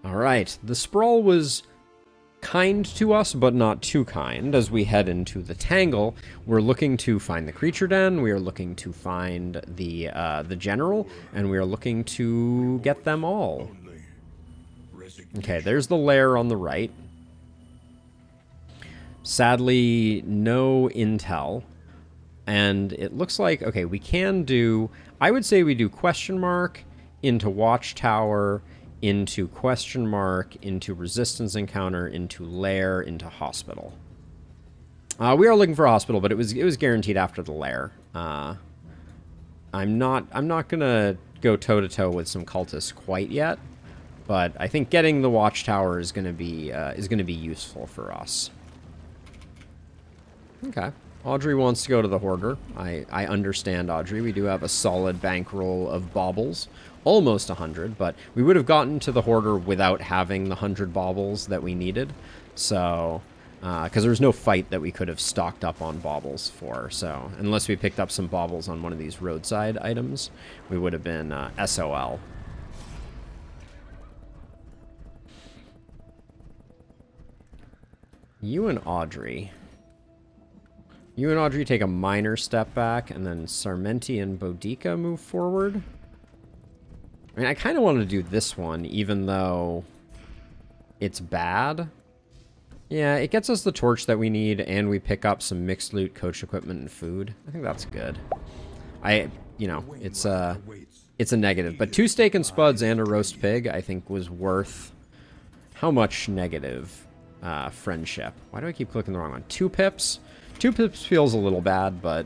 Alright, the Sprawl was kind to us, but not too kind. As we head into the Tangle, we're looking to find the Creature Den, we are looking to find the General, and we are looking to get them all. Okay, there's the lair on the right. Sadly, no intel. And it looks like, okay, we can do, I would say we do question mark into Watchtower, into question mark, into resistance encounter, into lair, into hospital. We are looking for a hospital, but it was guaranteed after the lair. I'm not gonna go toe to toe with some cultists quite yet, but I think getting the Watchtower is gonna be useful for us. Okay. Audrey wants to go to the Hoarder. I understand, Audrey. We do have a solid bankroll of baubles. Almost 100, but we would have gotten to the Hoarder without having the 100 baubles that we needed. So, because there was no fight that we could have stocked up on baubles for. So, unless we picked up some baubles on one of these roadside items, we would have been SOL. You and Audrey take a minor step back, and then Sarmenti and Boudica move forward. I mean, I kind of want to do this one, even though it's bad. Yeah, it gets us the torch that we need, and we pick up some mixed loot, coach equipment, and food. I think that's good. It's a negative. But 2 steak and spuds and a roast pig, I think, was worth how much negative friendship? Why do I keep clicking the wrong one? 2 pips? 2 pips feels a little bad, but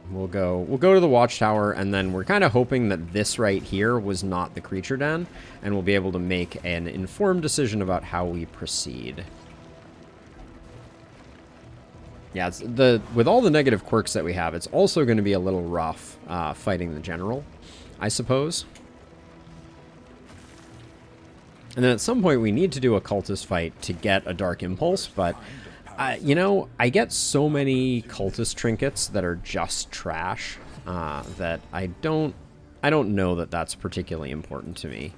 we'll go to the Watchtower, and then we're kind of hoping that this right here was not the Creature Den, and we'll be able to make an informed decision about how we proceed. Yeah, with all the negative quirks that we have, it's also going to be a little rough fighting the General, I suppose. And then at some point we need to do a cultist fight to get a Dark Impulse, but, I get so many cultist trinkets that are just trash that I don't know that that's particularly important to me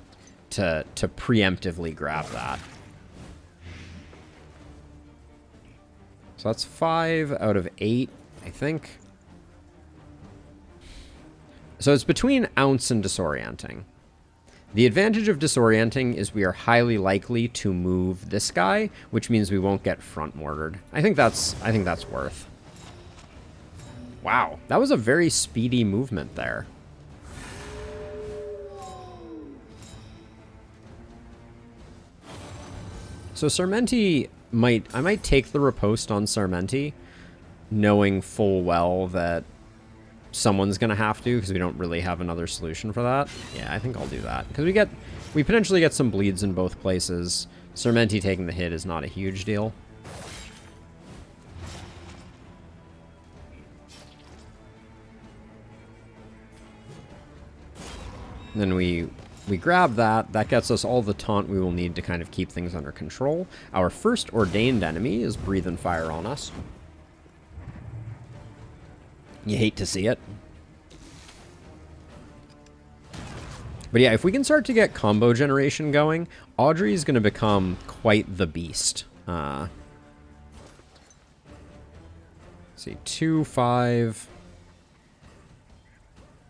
to preemptively grab that. So that's 5 out of 8, I think. So it's between Ounce and Disorienting. The advantage of Disorienting is we are highly likely to move this guy, which means we won't get front mortared. I think that's worth. Wow, that was a very speedy movement there. So Sarmenti I might take the riposte on Sarmenti, knowing full well that someone's gonna have to, because we don't really have another solution for that. Yeah, I think I'll do that, because we potentially get some bleeds in both places. Sarmenti taking the hit is not a huge deal. And then we grab that. That gets us all the taunt we will need to kind of keep things under control. Our first ordained enemy is breathing fire on us. You hate to see it. But yeah, if we can start to get combo generation going, Audrey is going to become quite the beast. Let's see, 2, 5.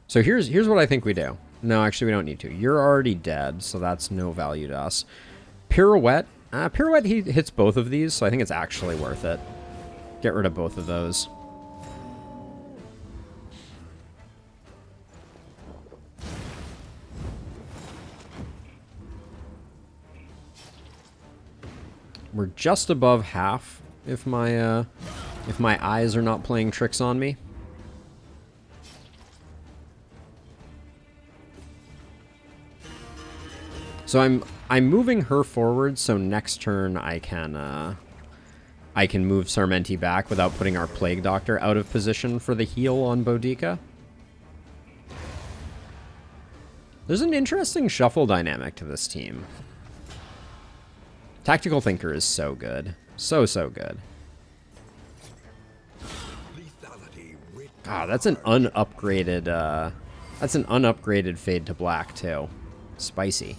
So here's what I think we do. No, actually we don't need to. You're already dead, so that's no value to us. Pirouette. Pirouette, he hits both of these, so I think it's actually worth it. Get rid of both of those. We're just above half if my eyes are not playing tricks on me. So I'm moving her forward, so next turn I can move Sarmenti back without putting our Plague Doctor out of position for the heal on Boudica. There's an interesting shuffle dynamic to this team. Tactical Thinker is so good. So good. Ah, that's an unupgraded That's an unupgraded fade to black, too. Spicy.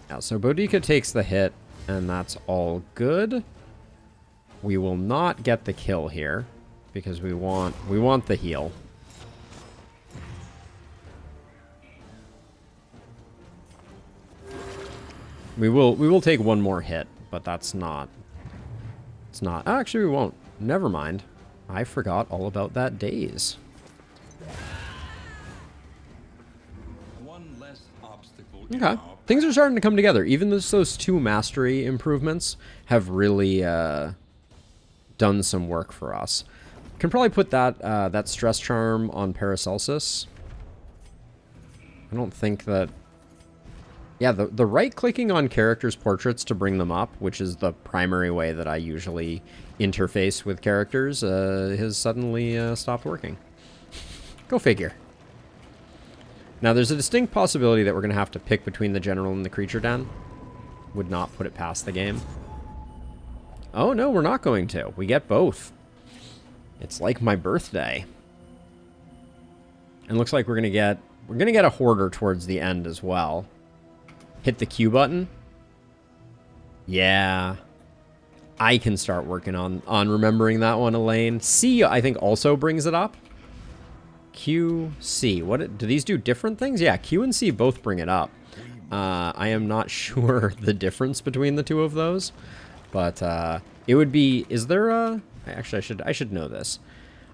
Yeah, so Boudica takes the hit, and that's all good. We will not get the kill here, because we want the heal. We will take one more hit, but that's not... It's not... Actually, we won't. Never mind. I forgot all about that daze. One less obstacle. Okay. Things are starting to come together. Even those 2 mastery improvements have really done some work for us. Can probably put that that stress charm on Paracelsus. I don't think that... Yeah, the right-clicking on characters' portraits to bring them up, which is the primary way that I usually interface with characters, has suddenly stopped working. Go figure. Now, there's a distinct possibility that we're going to have to pick between the general and the creature den. Would not put it past the game. Oh, no, we're not going to. We get both. It's like my birthday. And looks like we're going to get a hoarder towards the end as well. Hit the Q button. Yeah. I can start working on remembering that one, Elaine. C, I think, also brings it up. Q, C. Do these do different things? Yeah, Q and C both bring it up. I am not sure the difference between the two of those. But it would be... Is there a... Actually, I should know this.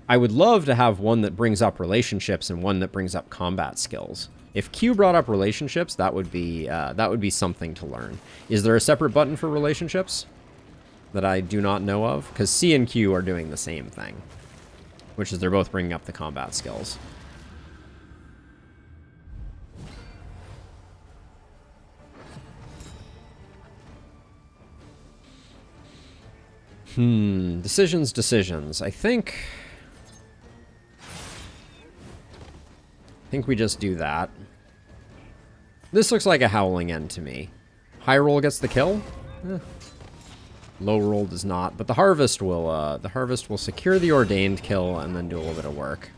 I would love to have one that brings up relationships and one that brings up combat skills. If Q brought up relationships, that would be something to learn. Is there a separate button for relationships that I do not know of? Because C and Q are doing the same thing, which is they're both bringing up the combat skills. Decisions. I think we just do that. This looks like a howling end to me. High roll gets the kill. Low roll does not, but the harvest will secure the ordained kill and then do a little bit of work.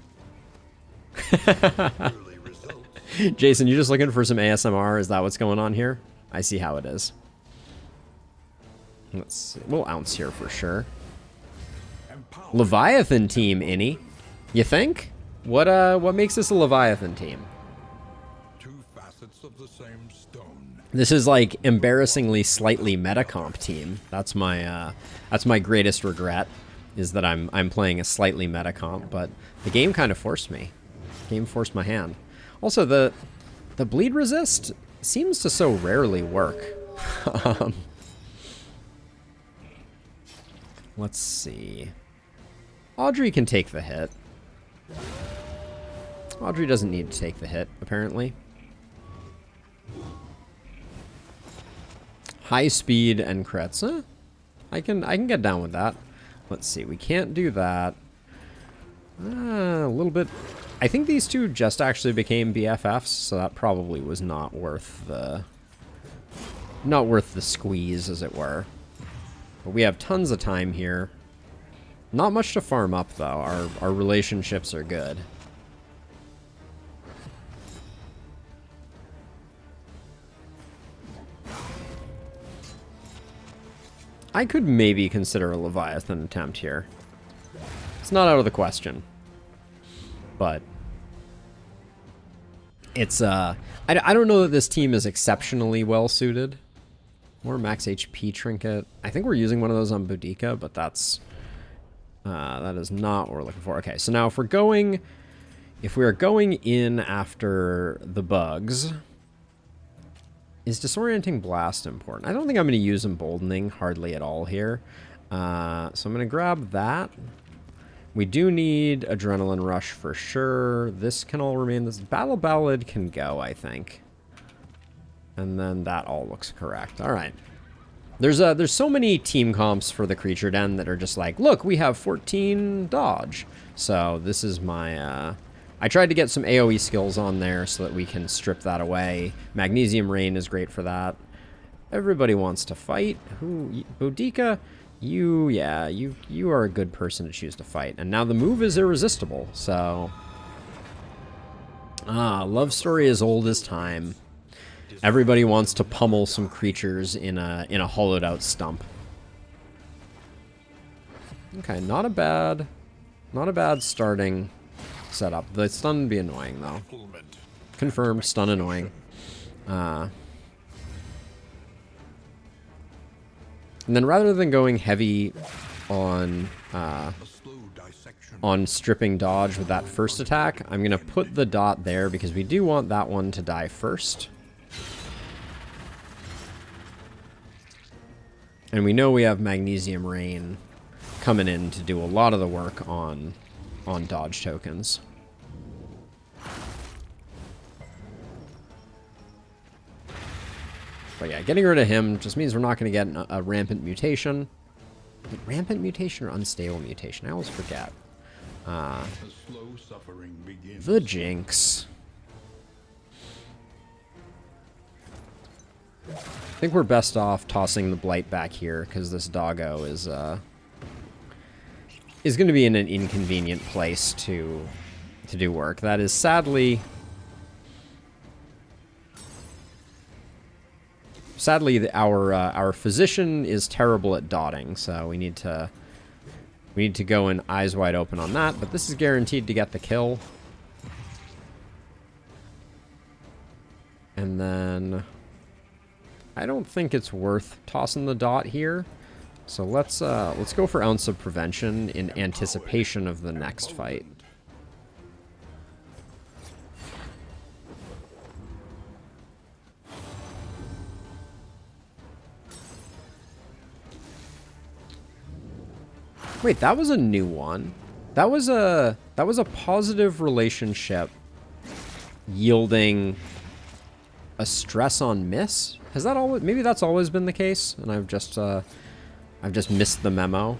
Jason, you just looking for some ASMR? Is that what's going on here? I see how it is. Let's see. We'll ounce here for sure. Leviathan team, Innie. You think? What makes this a Leviathan team? Two facets of the same stone. This is like embarrassingly slightly meta comp team. That's my greatest regret, is that I'm playing a slightly meta comp, but the game kind of forced me. The game forced my hand. Also, the bleed resist seems to so rarely work. Let's see. Audrey can take the hit. Audrey doesn't need to take the hit, apparently. High speed and crits. I can get down with that. Let's see. We can't do that. A little bit. I think these two just actually became BFFs, so that probably was not worth the squeeze, as it were. But we have tons of time here. Not much to farm up, though. Our relationships are good. I could maybe consider a Leviathan attempt here. It's not out of the question. But it's, I don't know that this team is exceptionally well suited. More max HP trinket. I think we're using one of those on Boudica, but that is not what we're looking for. Okay, so now if we are going in after the bugs, is Disorienting Blast important? I don't think I'm going to use Emboldening hardly at all here. So I'm going to grab that. We do need Adrenaline Rush for sure. This can all remain. This Battle Ballad can go, I think. And then that all looks correct. All right. There's so many team comps for the Creature Den that are just like, look, we have 14 dodge. So this is my... I tried to get some AoE skills on there so that we can strip that away. Magnesium Rain is great for that. Everybody wants to fight. Boudica Yeah, you are a good person to choose to fight. And now the move is irresistible, so... love story as old as time. Everybody wants to pummel some creatures in a hollowed out stump. Okay, not a bad starting setup. The stun would be annoying though. Confirmed, stun annoying. And then rather than going heavy on stripping dodge with that first attack, I'm gonna put the dot there because we do want that one to die first. And we know we have Magnesium Rain coming in to do a lot of the work on dodge tokens. But yeah, getting rid of him just means we're not going to get a rampant mutation. Rampant mutation or unstable mutation? I always forget. The Jinx. I think we're best off tossing the Blight back here because this doggo is going to be in an inconvenient place to do work. That is sadly our physician is terrible at dotting, so we need to go in eyes wide open on that. But this is guaranteed to get the kill, and then. I don't think it's worth tossing the dot here. So let's go for Ounce of Prevention in anticipation of the next fight. Wait, that was a new one. That was a positive relationship yielding a stress on miss? Has that always... Maybe that's always been the case, and I've just missed the memo.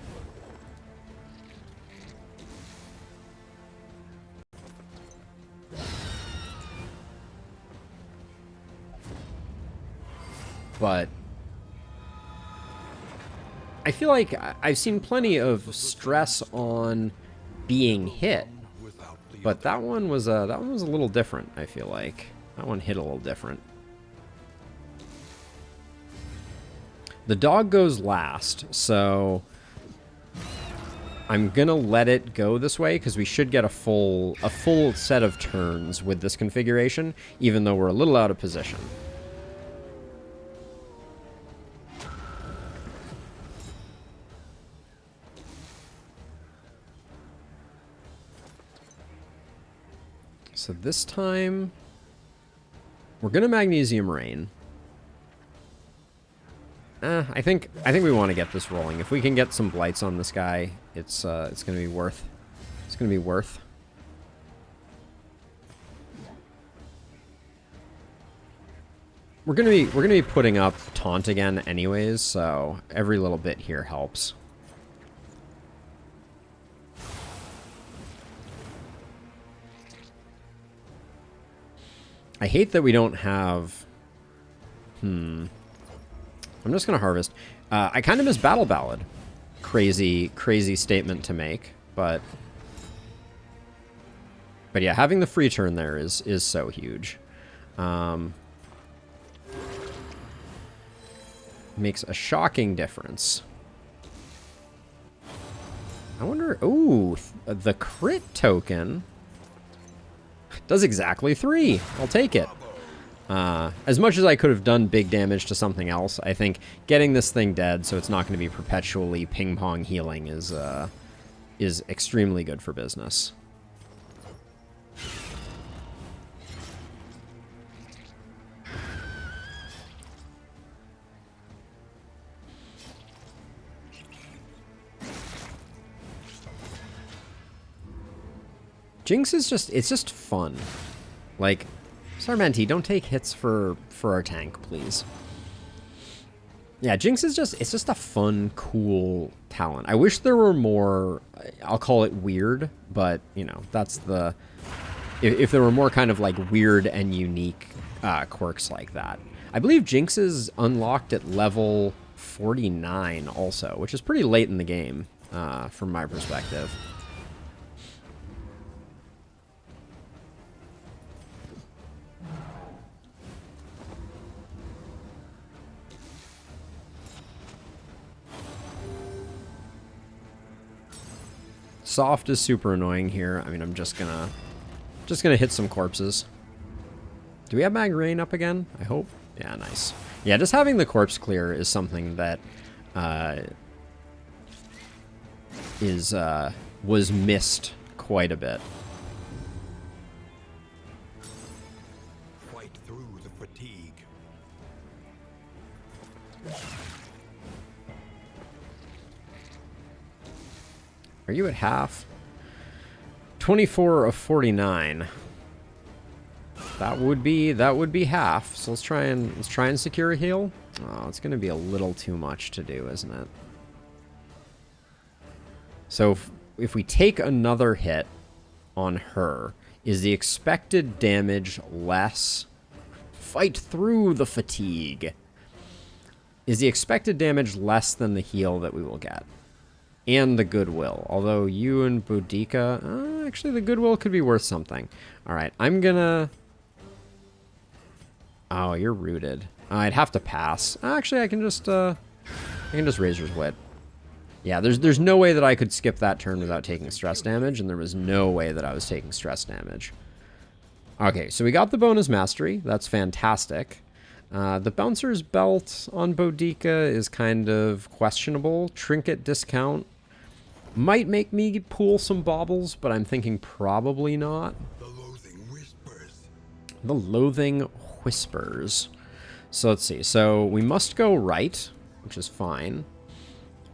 But I feel like I've seen plenty of stress on being hit, but that one was a little different. I feel like that one hit a little different. The dog goes last, so I'm gonna let it go this way because we should get a full set of turns with this configuration, even though we're a little out of position. So this time we're gonna Magnesium Rain. I think we want to get this rolling. If we can get some blights on this guy, it's gonna be worth. It's gonna be worth. We're gonna be putting up taunt again, anyways. So every little bit here helps. I hate that we don't have. I'm just going to harvest. I kind of miss Battle Ballad. Crazy statement to make, but yeah, having the free turn there is so huge. Makes a shocking difference. I wonder... Ooh, the crit token does exactly 3. I'll take it. As much as I could have done big damage to something else, I think getting this thing dead so it's not going to be perpetually ping-pong healing is extremely good for business. Jinx is it's just fun. Like, Sarmenti, don't take hits for our tank, please. Yeah, Jinx is it's just a fun, cool talent. I wish there were more, I'll call it weird, but, you know, that's the... If there were more kind of, like, weird and unique quirks like that. I believe Jinx is unlocked at level 49 also, which is pretty late in the game from my perspective. Soft is super annoying here. I mean, I'm just gonna hit some corpses. Do we have Mag Rain up again? I hope. Yeah, nice. Yeah, just having the corpse clear is something that was missed quite a bit. Fight through the fatigue. Are you at half? 24 of 49. That would be half. So let's try and secure a heal. Oh, it's going to be a little too much to do, isn't it? So if we take another hit on her, is the expected damage less? Fight through the fatigue. Is the expected damage less than the heal that we will get? And the goodwill. Although you and Boudica, actually the goodwill could be worth something. All right, I'm gonna. Oh, you're rooted. I'd have to pass. Actually, I can just Razor's Wit. Yeah, there's no way that I could skip that turn without taking stress damage, and there was no way that I was taking stress damage. Okay, so we got the bonus mastery. That's fantastic. The Bouncer's Belt on Boudica is kind of questionable. Trinket discount might make me pull some baubles, but I'm thinking probably not. The loathing whispers. The loathing whispers. So let's see. So we must go right, which is fine.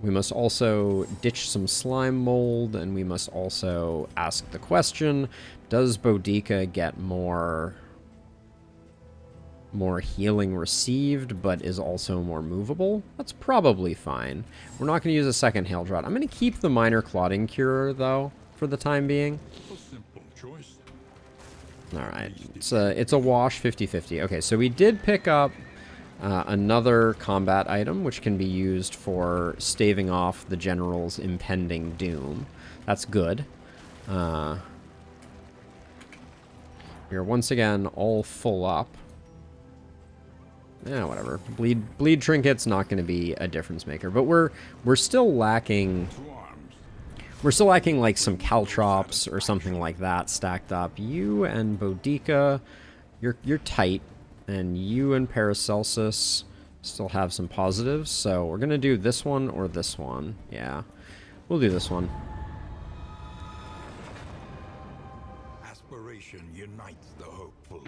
We must also ditch some slime mold, and we must also ask the question, does Boudica get more healing received, but is also more movable? That's probably fine. We're not going to use a second Hail Drought. I'm going to keep the Minor Clotting Cure, though, for the time being. A simple choice. Alright, it's a wash 50-50. Okay, so we did pick up another combat item, which can be used for staving off the General's impending doom. That's good. We are once again all full up. Yeah, whatever. Bleed trinket's not going to be a difference maker, but we're still lacking. We're still lacking like some caltrops or something like that stacked up. You and Boudica, you're tight, and you and Paracelsus still have some positives. So we're gonna do this one or this one. Yeah, we'll do this one. Aspiration unites the hopeful.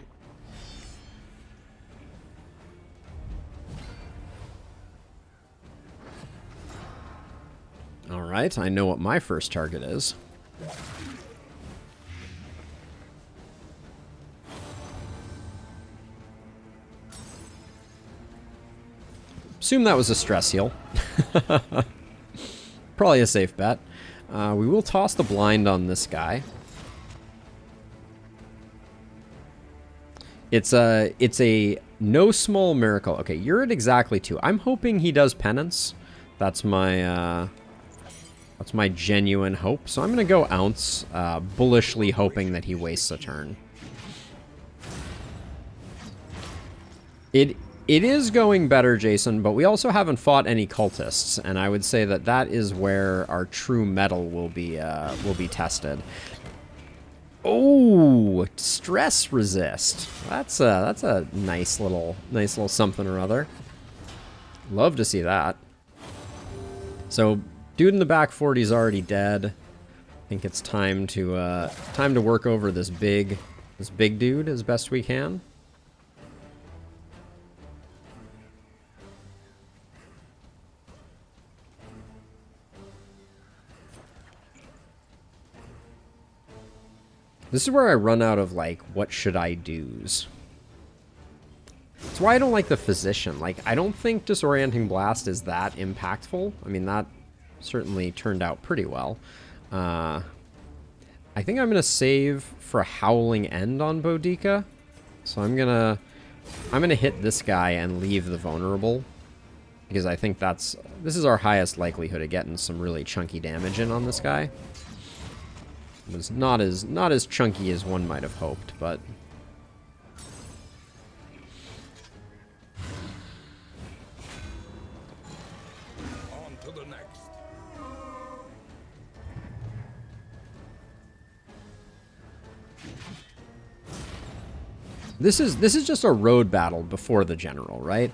Alright, I know what my first target is. Assume that was a stress heal. Probably a safe bet. We will toss the blind on this guy. It's a no small miracle. Okay, you're at exactly 2. I'm hoping he does penance. That's my genuine hope. So I'm going to go Ounce, bullishly hoping that he wastes a turn. It is going better, Jason, but we also haven't fought any cultists, and I would say that that is where our true metal will be tested. Oh, stress resist. That's a nice little something or other. Love to see that. So, dude in the back 40 is already dead. I think it's time to work over this big dude as best we can. This is where I run out of, like, what should I do's. That's why I don't like the Physician. Like, I don't think Disorienting Blast is that impactful. I mean, that certainly turned out pretty well. I think I'm going to save for a Howling End on Boudica. So I'm gonna hit this guy and leave the Vulnerable. because I think this is our highest likelihood of getting some really chunky damage in on this guy. It was not as chunky as one might have hoped, but On to the next. this is just a road battle before the general, right?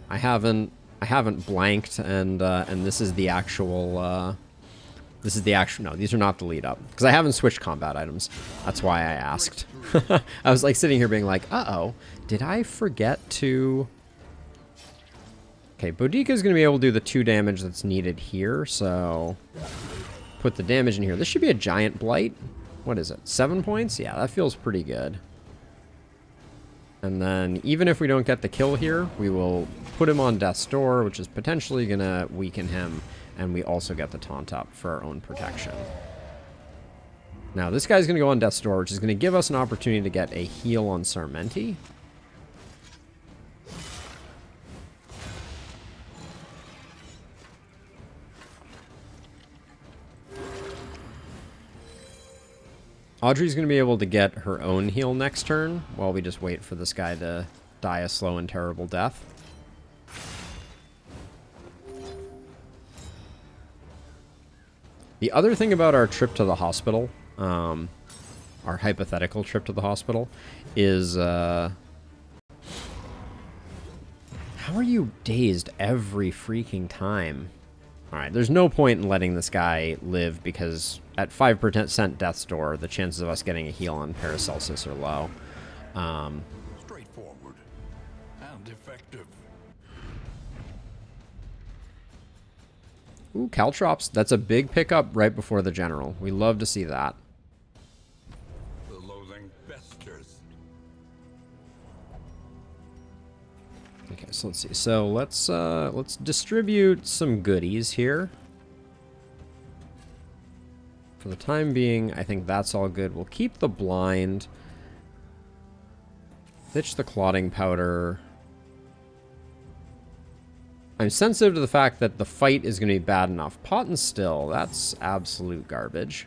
I haven't blanked, and this is the actual no, these are not the lead up, because I haven't switched combat items. That's why I asked. I was like sitting here being like, uh-oh, did I forget to... Okay, Boudica is going to be able to do the 2 damage that's needed here, so put the damage in here. This should be a giant blight. What is it, 7 points? Yeah, that feels pretty good. And then, even if we don't get the kill here, we will put him on Death's Door, which is potentially going to weaken him, and we also get the taunt up for our own protection. Now, this guy's going to go on Death's Door, which is going to give us an opportunity to get a heal on Sarmenti. Audrey's going to be able to get her own heal next turn, while we just wait for this guy to die a slow and terrible death. The other thing about our trip to the hospital, our hypothetical trip to the hospital, is... how are you dazed every freaking time? Alright, there's no point in letting this guy live, because at 5% Death's Door, the chances of us getting a heal on Paracelsus are low. Straightforward and effective. Ooh, Caltrops. That's a big pickup right before the general. We love to see that. The loathing festers. Okay, so let's see. So let's distribute some goodies here. For the time being, I think that's all good. We'll keep the blind. Ditch the clotting powder. I'm sensitive to the fact that the fight is going to be bad enough. Pot and Still, that's absolute garbage.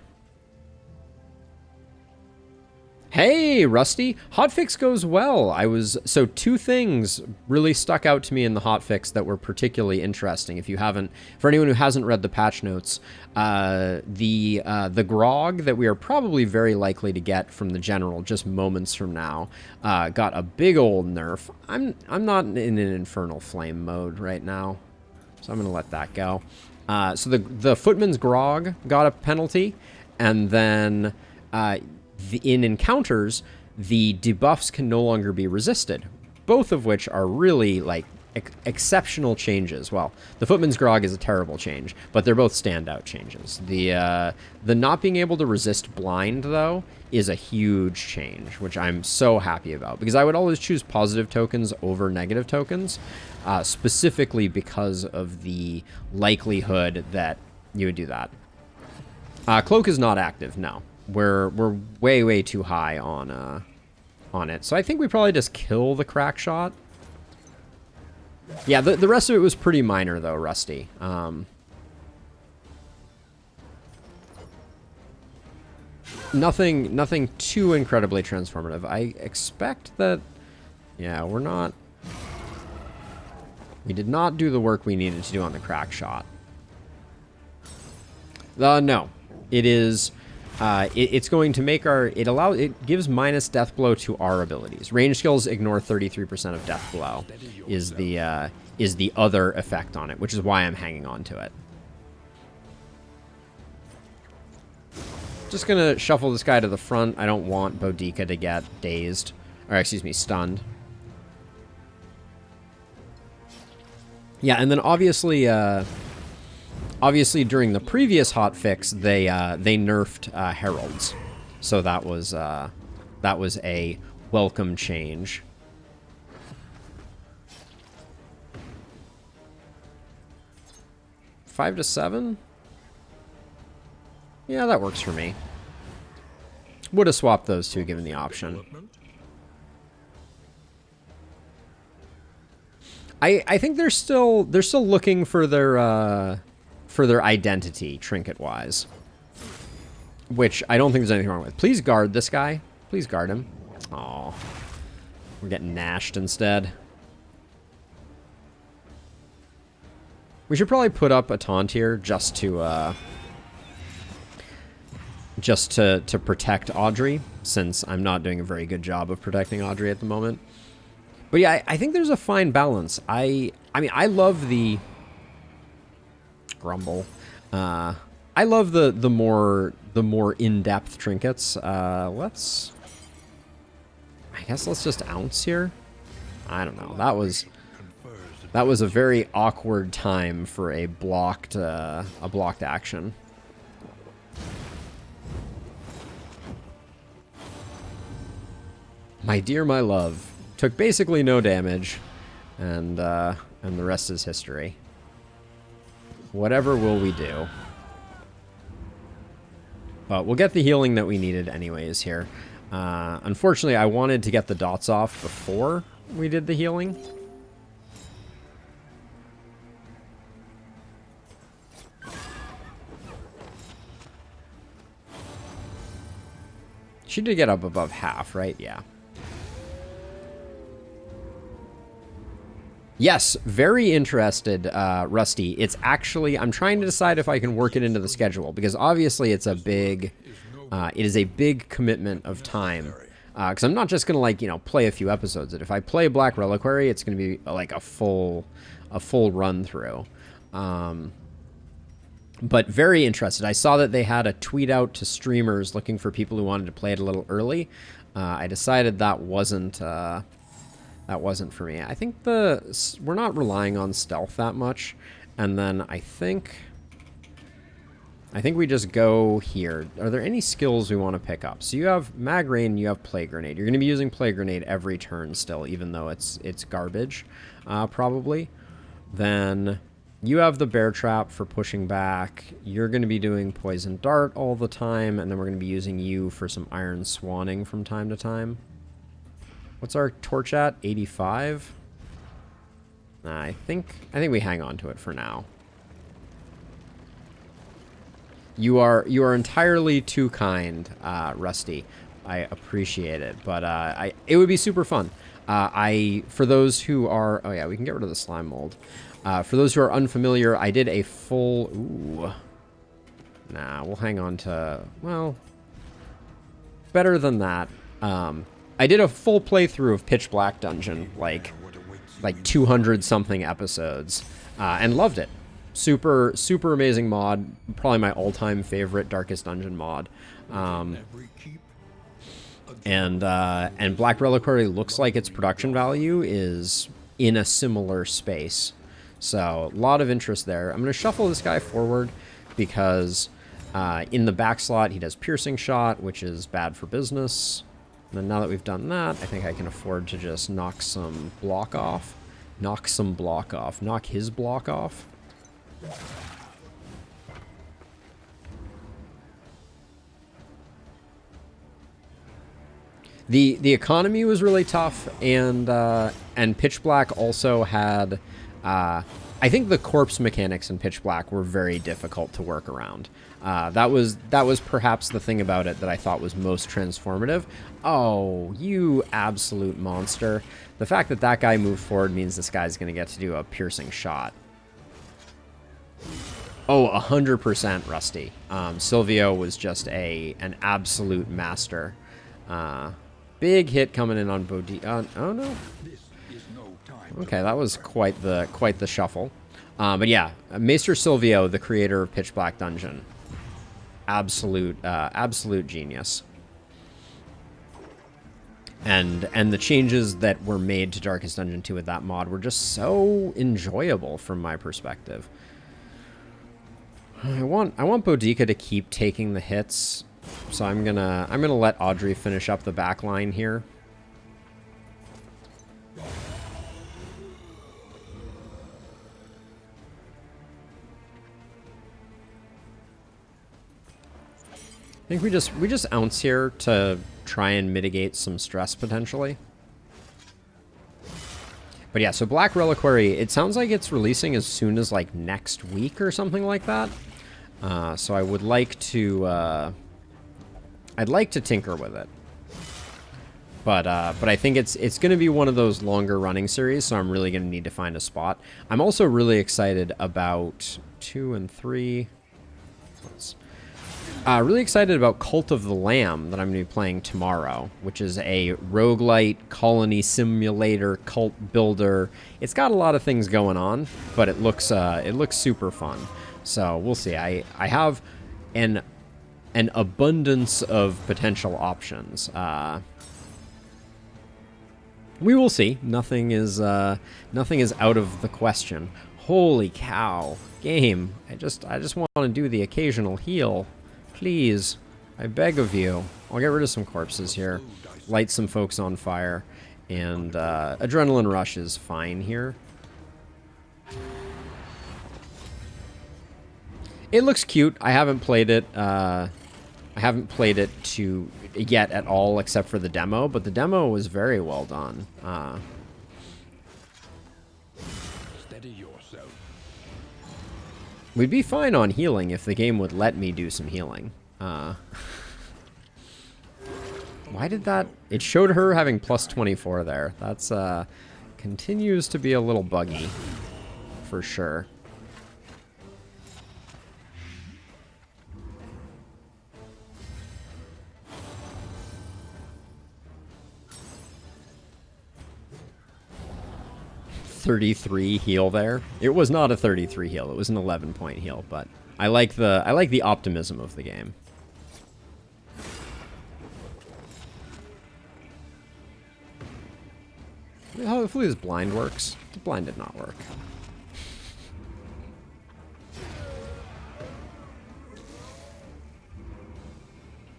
Hey, Rusty! Hotfix goes well. So 2 things really stuck out to me in the hotfix that were particularly interesting. For anyone who hasn't read the patch notes, the grog that we are probably very likely to get from the general just moments from now, got a big old nerf. I'm not in an Infernal Flame mode right now, so I'm gonna let that go. So the Footman's Grog got a penalty, and then in encounters, the debuffs can no longer be resisted, both of which are really, like, exceptional changes. Well, the Footman's Grog is a terrible change, but they're both standout changes. The not being able to resist blind, though, is a huge change, which I'm so happy about, because I would always choose positive tokens over negative tokens, specifically because of the likelihood that you would do that. Cloak is not active, no. We're way too high on it. So I think we probably just kill the crack shot. Yeah, the rest of it was pretty minor though, Rusty. Nothing too incredibly transformative. I expect that, yeah, we did not do the work we needed to do on the crack shot. No, it is. It's going to make it gives minus death blow to our abilities. Range skills ignore 33% of death blow is the other effect on it, which is why I'm hanging on to it. Just gonna shuffle this guy to the front. I don't want Boudica to get dazed, or excuse me, stunned. Yeah, and then obviously during the previous hotfix, they nerfed heralds, so that was a welcome change. $5 to $7? Yeah, that works for me. Would have swapped those two given the option. I think they're still looking for their identity trinket wise, which I don't think there's anything wrong with. Please guard this guy. Please guard him. Oh, we're getting nashed instead. We should probably put up a taunt here just to protect Audrey, since I'm not doing a very good job of protecting Audrey at the moment. But yeah, I think there's a fine balance. I mean, I love the grumble. I love the more in-depth trinkets. I guess let's just ounce here. I don't know. That was a very awkward time for a blocked action. My dear, my love. Took basically no damage, and the rest is history. Whatever will we do? But we'll get the healing that we needed anyways here. Unfortunately, I wanted to get the dots off before we did the healing. She did get up above half, right? Yeah. Yes, very interested, Rusty. It's actually, I'm trying to decide if I can work it into the schedule, because obviously it's a big, it is a big commitment of time. Because I'm not just going to, like, you know, play a few episodes. If I play Black Reliquary, it's going to be like a full run through. But very interested. I saw that they had a tweet out to streamers looking for people who wanted to play it a little early. I decided that wasn't for me. I think we're not relying on stealth that much, and then I think we just go here. Are there any skills we want to pick up? So you have Mag Rain, you have Plague Grenade. You're going to be using Plague Grenade every turn still, even though it's garbage, probably. Then you have the Bear Trap for pushing back. You're going to be doing Poison Dart all the time, and then we're going to be using you for some Iron Swanning from time to time. What's our torch at? 85? I think we hang on to it for now. You are entirely too kind, Rusty. I appreciate it, but it would be super fun. For those who are, oh yeah, we can get rid of the slime mold. For those who are unfamiliar, I did a full, nah, we'll hang on to, well, better than that. I did a full playthrough of Pitch Black Dungeon, like 200 something episodes, and loved it. Super amazing mod. Probably my all-time favorite Darkest Dungeon mod. And Black Reliquary looks like its production value is in a similar space. So a lot of interest there. I'm going to shuffle this guy forward because in the back slot he does Piercing Shot, which is bad for business. And then now that we've done that, I think I can afford to just knock some block off. Knock some block off. Knock his block off. The economy was really tough, and Pitch Black also had, I think the corpse mechanics in Pitch Black were very difficult to work around. That was perhaps the thing about it that I thought was most transformative. Oh, you absolute monster. The fact that that guy moved forward means this guy's going to get to do a piercing shot. Oh, 100% Rusty. Silvio was just an absolute master. Big hit coming in on Bodhi. Oh no. Okay, that was quite the shuffle. But yeah, Maester Silvio, the creator of Pitch Black Dungeon, absolute genius. And the changes that were made to Darkest Dungeon 2 with that mod were just so enjoyable from my perspective. I want Boudica to keep taking the hits, so I'm gonna let Audrey finish up the back line here. I think we just ounce here to try and mitigate some stress potentially. But yeah, so Black Reliquary, it sounds like it's releasing as soon as like next week or something like that. So I would like to, I'd like to tinker with it. But I think it's going to be one of those longer running series, so I'm really going to need to find a spot. I'm also really excited about 2 and 3. Really excited about Cult of the Lamb that I'm going to be playing tomorrow, which is a roguelite colony simulator cult builder. It's got a lot of things going on, but it looks super fun. So we'll see. I have an abundance of potential options. We will see. Nothing is out of the question. Holy cow, game! I just want to do the occasional heal. Please, I beg of you. I'll get rid of some corpses here, light some folks on fire, and Adrenaline Rush is fine here. It looks cute. I haven't played it. I haven't played it yet at all, except for the demo, but the demo was very well done. Steady yourself. We'd be fine on healing if the game would let me do some healing. Why did that... It showed her having plus 24 there. That's, continues to be a little buggy, for sure. .33 heal there. It was not a 33 heal. It was an 11-point heal, but I like the optimism of the game. Hopefully this blind works. The blind did not work.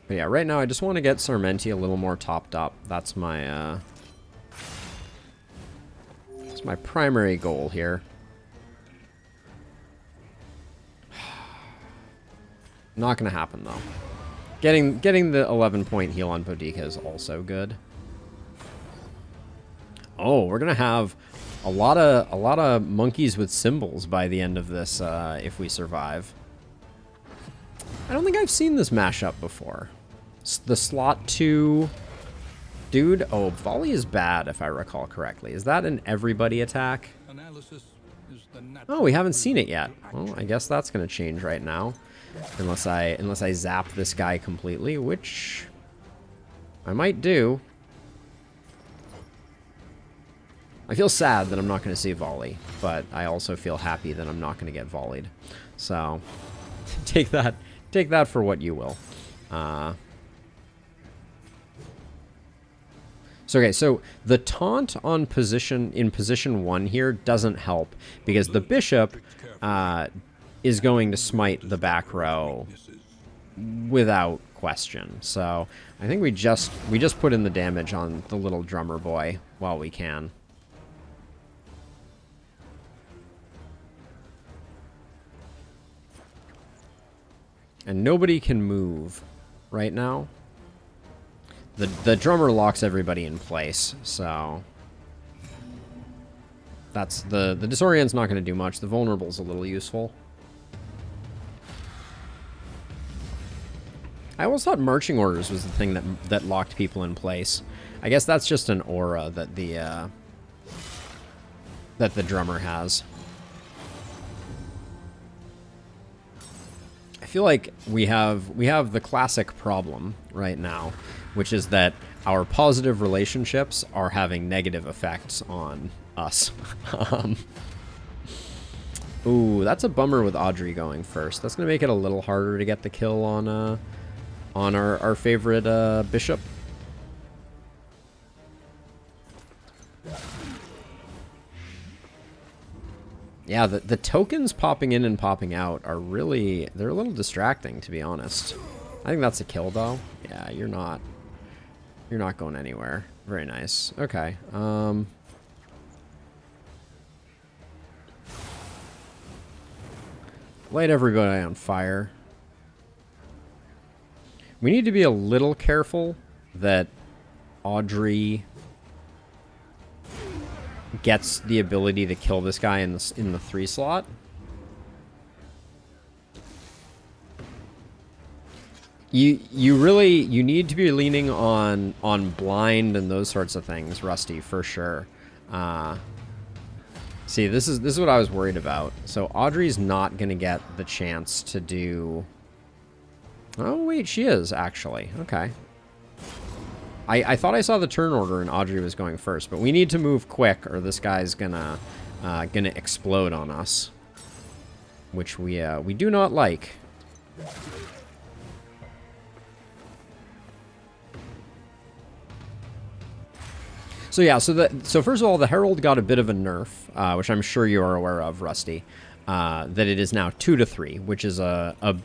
But yeah, right now I just want to get Sarmenti a little more topped up. That's my my primary goal here. Not gonna happen though. Getting the 11-point heal on Boudica is also good. Oh, we're gonna have a lot of monkeys with symbols by the end of this if we survive. I don't think I've seen this mashup before. The slot 2 dude. Oh, volley is bad if I recall correctly. Is that an everybody attack? Oh, we haven't seen it yet. Well, I guess that's gonna change right now, unless I zap this guy completely, which I might do. I feel sad that I'm not going to see volley, but I also feel happy that I'm not going to get volleyed. So take that for what you will. So the taunt on position 1 here doesn't help because the bishop is going to smite the back row without question. So I think we just put in the damage on the little drummer boy while we can. And nobody can move right now. The drummer locks everybody in place, so that's the Disorion's not going to do much. The Vulnerable's a little useful. I always thought Marching Orders was the thing that locked people in place. I guess that's just an aura that the drummer has. I feel like we have the classic problem right now, which is that our positive relationships are having negative effects on us. Ooh, that's a bummer with Audrey going first. That's gonna make it a little harder to get the kill on our favorite bishop. Yeah, the tokens popping in and popping out are really... They're a little distracting, to be honest. I think that's a kill, though. Yeah, you're not going anywhere. Very nice. Okay. Light everybody on fire. We need to be a little careful that Audrey gets the ability to kill this guy in the 3 slot. You need to be leaning on blind and those sorts of things, Rusty, for sure. See, this is what I was worried about. So Audrey's not gonna get the chance to do. Oh wait, she is actually. Okay. I thought I saw the turn order and Audrey was going first, but we need to move quick or this guy's gonna explode on us, which we do not like. So yeah, so first of all, the Herald got a bit of a nerf, which I'm sure you are aware of, Rusty. That it is now 2 to 3, which is a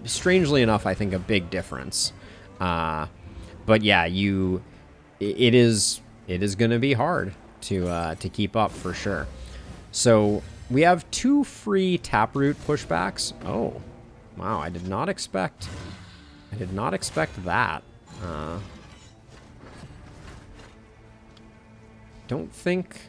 strangely enough, I think, a big difference. But yeah, it is going to be hard to keep up for sure. So we have 2 free taproot pushbacks. Oh, wow! I did not expect that. Don't think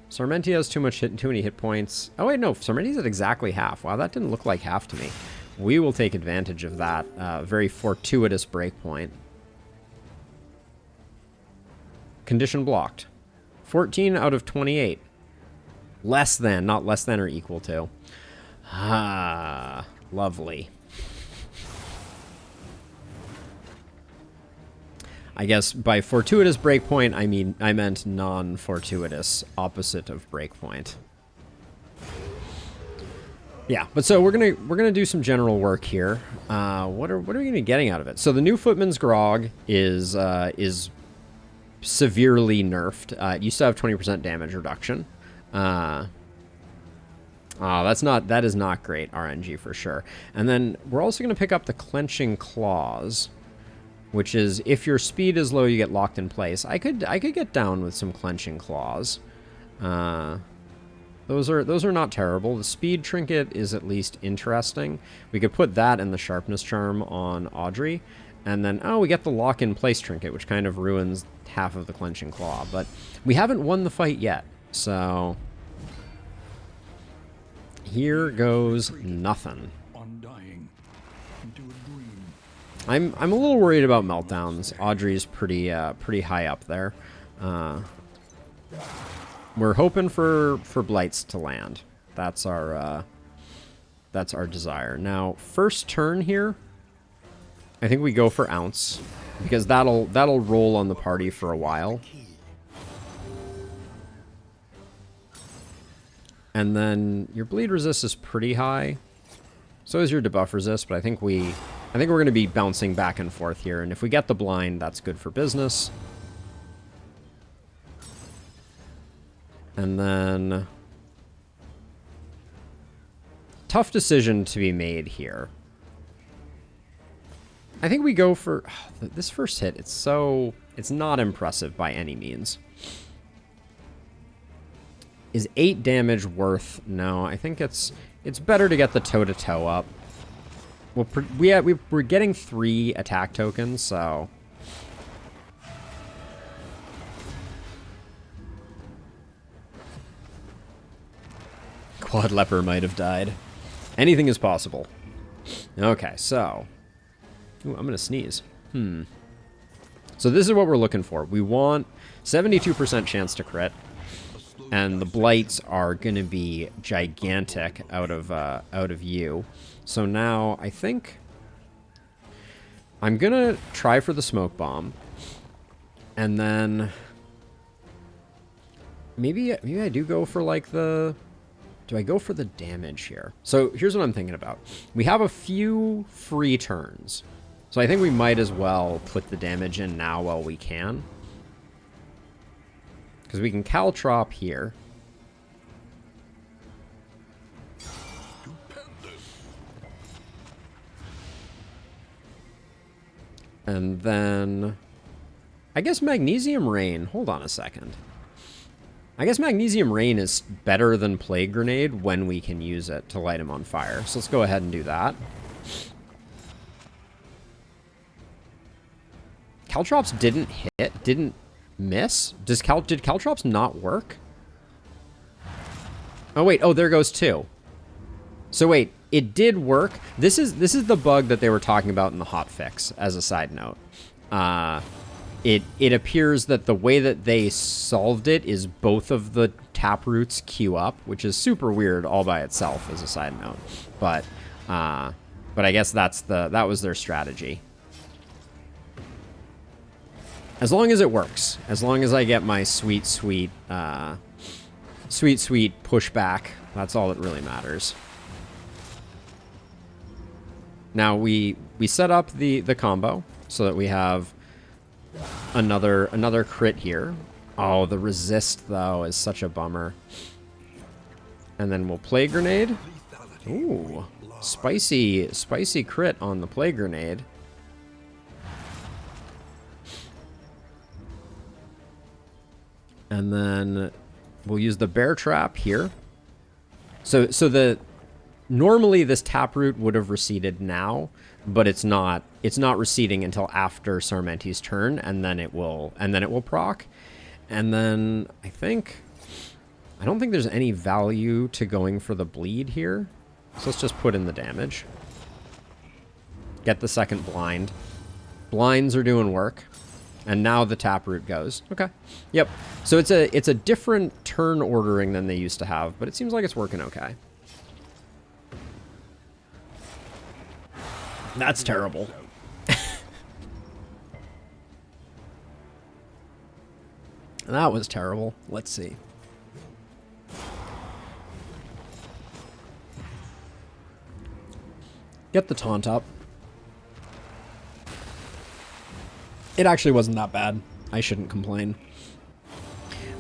Sarmenti has too many hit points. Oh wait, no, Sarmenti's at exactly half. Wow, that didn't look like half to me. We will take advantage of that very fortuitous breakpoint. Condition blocked. 14 out of 28. Less than, not less than or equal to. Ah, lovely. I guess by fortuitous breakpoint, I meant non-fortuitous, opposite of breakpoint. Yeah, but so we're gonna do some general work here. What are we gonna be getting out of it? So the new Footman's Grog is severely nerfed. It used to have 20% damage reduction. That is not great RNG for sure. And then we're also gonna pick up the Clenching Claws, which is if your speed is low, you get locked in place. I could get down with some Clenching Claws. Those are not terrible. The speed trinket is at least interesting. We could put that in the sharpness charm on Audrey, and then we get the lock in place trinket, which kind of ruins half of the Clenching Claw. But we haven't won the fight yet, so here goes nothing. I'm a little worried about meltdowns. Audrey's pretty high up there. We're hoping for blights to land. That's our desire. Now, first turn here, I think we go for Ounce because that'll roll on the party for a while. And then your bleed resist is pretty high. So is your debuff resist, but I think we're going to be bouncing back and forth here, and if we get the blind, that's good for business. And then tough decision to be made here. I think we go for this first hit. It's not impressive by any means. Is 8 damage worth? No, I think it's better to get the toe-to-toe up. Well, we're getting 3 attack tokens, so Quad Leper might have died. Anything is possible. Okay, so ooh, I'm gonna sneeze. So this is what we're looking for. We want 72% chance to crit, and the blights are gonna be gigantic out of you. So now I think I'm gonna try for the smoke bomb, and then maybe I do go for like the. Do I go for the damage here? So here's what I'm thinking about. We have a few free turns, so I think we might as well put the damage in now while we can, because we can caltrop here. And then I guess Magnesium Rain. Hold on a second. I guess Magnesium Rain is better than Plague Grenade when we can use it to light him on fire. So let's go ahead and do that. Caltrops didn't Miss? Did Caltrops not work? Oh, wait. Oh, there goes 2. So, wait. It did work. This is the bug that they were talking about in the hotfix, as a side note. It appears that the way that they solved it is both of the taproots queue up, which is super weird all by itself, as a side note. But I guess that was their strategy. As long as it works, as long as I get my sweet pushback, that's all that really matters. Now we set up the combo so that we have another crit here. Oh, the resist though is such a bummer. And then we'll play grenade. Ooh, spicy crit on the play grenade. And then we'll use the bear trap here. So normally this taproot would have receded now, but it's not receding until after Sarmenti's turn, and then it will proc. And then I don't think there's any value to going for the bleed here. So let's just put in the damage. Get the second blind. Blinds are doing work. And now the taproot goes. Okay. Yep. So it's a different turn ordering than they used to have, but it seems like it's working okay. That's terrible. That was terrible. Let's see. Get the taunt up. It actually wasn't that bad. I shouldn't complain.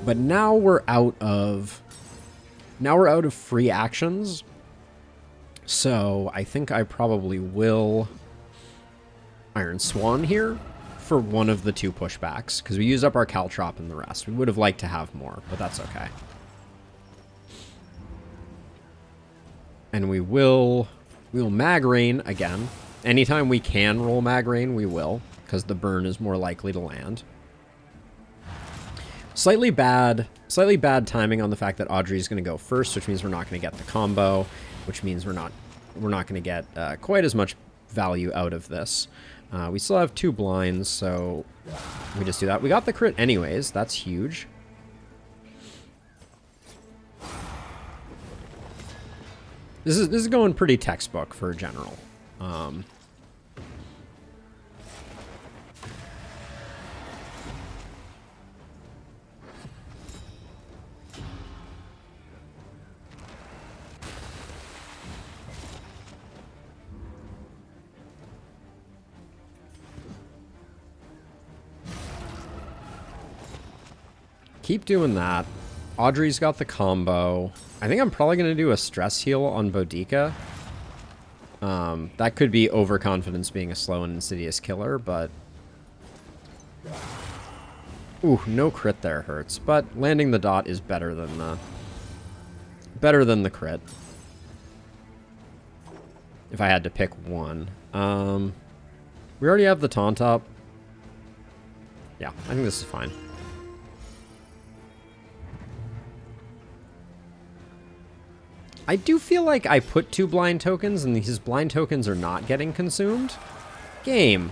But now we're out of free actions. So I think I probably will Iron Swan here for one of the 2 pushbacks, because we used up our Caltrop and the rest. We would have liked to have more, but that's okay. And we'll Mag Rain again. Anytime we can roll Mag Rain, we will, because the burn is more likely to land. Slightly bad timing on the fact that Audrey's going to go first, which means we're not going to get the combo, which means we're not going to get quite as much value out of this. We still have 2 blinds, so we just do that. We got the crit anyways. That's huge. This is going pretty textbook for a general. Keep doing that. Audrey's got the combo. I think I'm probably going to do a stress heal on Boudica. That could be overconfidence being a slow and insidious killer, but... Ooh, no crit there hurts. But landing the dot is better than the crit. If I had to pick one. We already have the taunt up. Yeah, I think this is fine. I do feel like I put 2 blind tokens, and these blind tokens are not getting consumed. Game.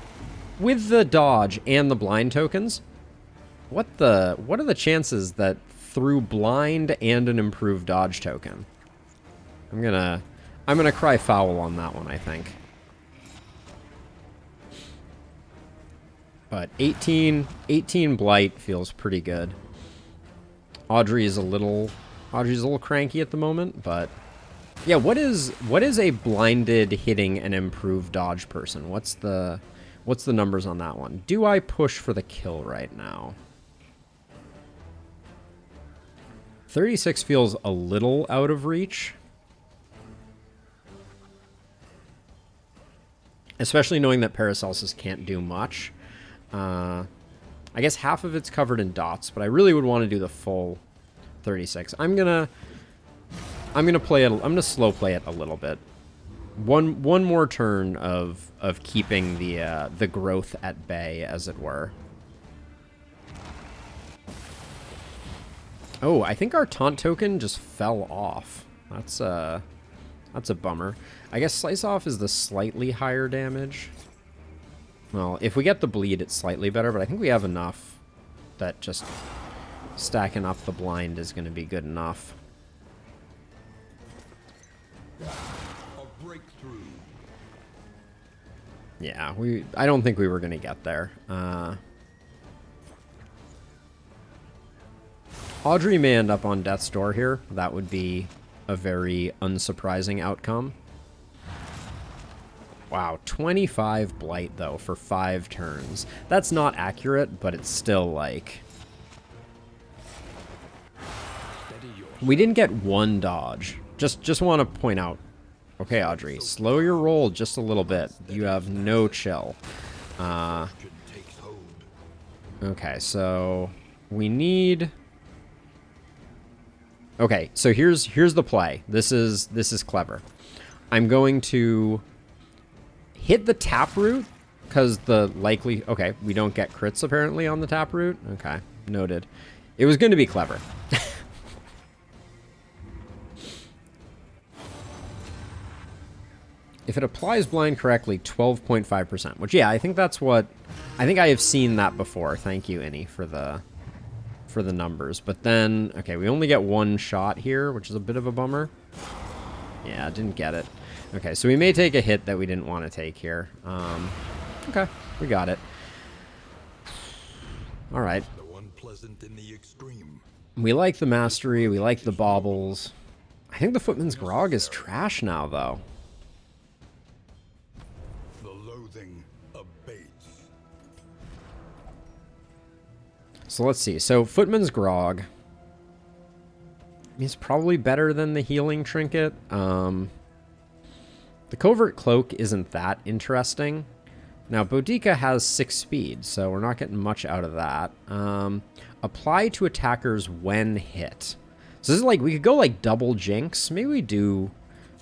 With the dodge and the blind tokens, what are the chances that through blind and an improved dodge token? I'm gonna cry foul on that one, I think. But 18 blight feels pretty good. Audrey's a little cranky at the moment, but yeah, what is a blinded hitting an improved dodge person? What's the numbers on that one? Do I push for the kill right now? 36 feels a little out of reach. Especially knowing that Paracelsus can't do much. I guess half of it's covered in dots, but I really would want to do the full 36. I'm gonna play it. I'm gonna slow play it a little bit. One more turn of keeping the growth at bay, as it were. Oh, I think our taunt token just fell off. That's a bummer. I guess Slice Off is the slightly higher damage. Well, if we get the bleed, it's slightly better, but I think we have enough that just stacking up the blind is going to be good enough. A breakthrough. Yeah, I don't think we were going to get there. Audrey may end up on death's door here. That would be a very unsurprising outcome. Wow, 25 blight, though, for 5 turns. That's not accurate, but it's still, like... We didn't get 1 dodge. Just want to point out. Okay, Audrey, slow your roll just a little bit. You have no chill. Okay, so we need... Okay, so here's the play. This is clever. I'm going to hit the taproot because the likely... Okay, we don't get crits apparently on the taproot. Okay, noted. It was going to be clever. If it applies blind correctly, 12.5%. Which, yeah, I think that's what... I think I have seen that before. Thank you, Innie, for the numbers. But then, okay, we only get 1 shot here, which is a bit of a bummer. Yeah, didn't get it. Okay, so we may take a hit that we didn't want to take here. Okay, we got it. All right. We like the mastery. We like the baubles. I think the Footman's Grog is trash now, though. The loathing abates. So let's see. So Footman's Grog is probably better than the healing trinket. The Covert Cloak isn't that interesting. Now, Boudica has 6 speed, so we're not getting much out of that. Apply to attackers when hit. So this is like, we could go like double Jinx. Maybe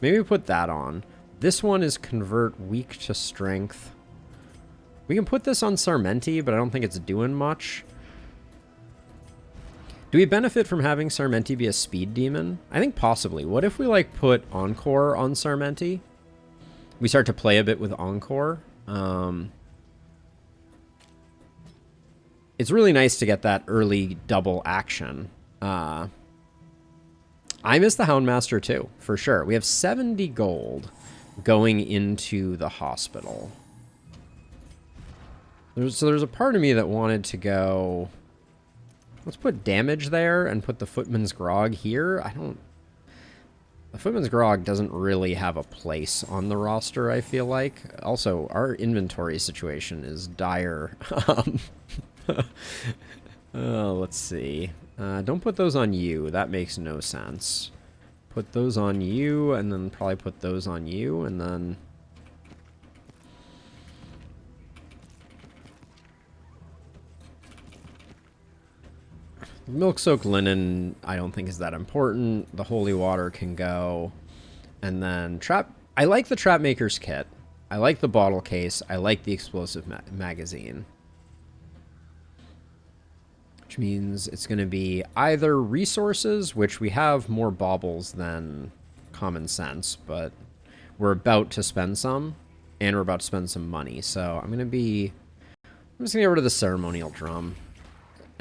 we put that on. This one is Convert Weak to Strength. We can put this on Sarmenti, but I don't think it's doing much. Do we benefit from having Sarmenti be a speed demon? I think possibly. What if we like put Encore on Sarmenti? We start to play a bit with Encore. It's really nice to get that early double action. I miss the Houndmaster too, for sure. We have 70 gold going into the hospital. So there's a part of me that wanted to go... Let's put damage there and put the Footman's Grog here. The Footman's Grog doesn't really have a place on the roster, I feel like. Also, our inventory situation is dire. Let's see. Don't put those on you. That makes no sense. Put those on you, and then probably put those on you, and then... Milk-soaked linen, I don't think is that important. The holy water can go. And then trap... I like the Trapmaker's kit. I like the bottle case. I like the explosive magazine. Which means it's going to be either resources, which we have more baubles than common sense, but we're about to spend some, and we're about to spend some money. So I'm just going to get rid of the ceremonial drum.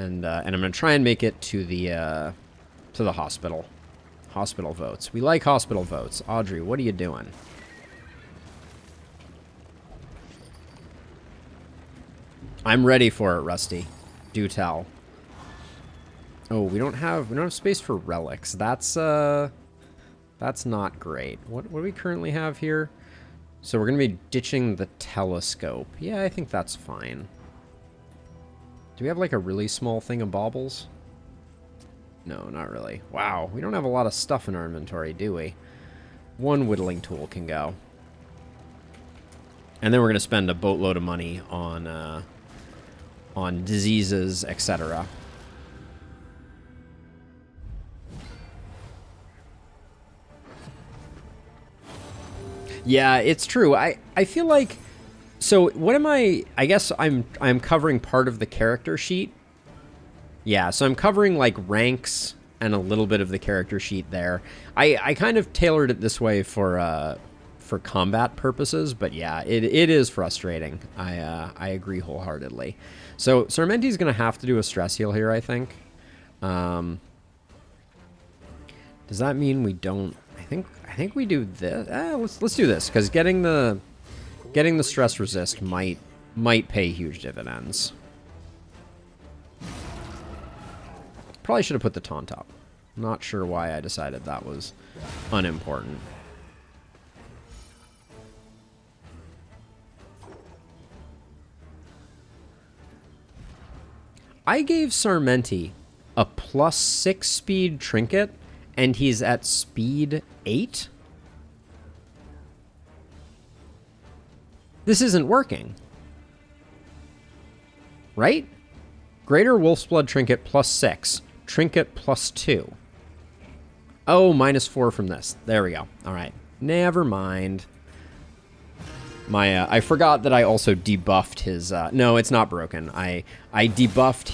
And I'm going to try and make it to the hospital. Hospital votes. We like hospital votes. Audrey, what are you doing? I'm ready for it, Rusty. Do tell. Oh, we don't have space for relics. That's not great. What do we currently have here? So we're going to be ditching the telescope. Yeah, I think that's fine. Do we have like a really small thing of baubles? No, not really. Wow, we don't have a lot of stuff in our inventory, do we? 1 whittling tool can go. And then we're going to spend a boatload of money on diseases, etc. Yeah, it's true. I feel like... So, what am I guess I'm covering part of the character sheet. Yeah, so I'm covering, like, ranks and a little bit of the character sheet there. I kind of tailored it this way for combat purposes, but yeah, it is frustrating. I agree wholeheartedly. So Sarmenti's going to have to do a stress heal here, I think. Does that mean we don't? I think we do this. Let's do this, because getting the stress resist might pay huge dividends. Probably should have put the taunt up. Not sure why I decided that was unimportant. I gave Sarmenti a +6 speed trinket, and he's at speed 8? This isn't working. Right? Greater Wolf's Blood trinket +6. Trinket +2. Oh, -4 from this. There we go. All right. Never mind. I forgot that I also debuffed his... no, it's not broken. I debuffed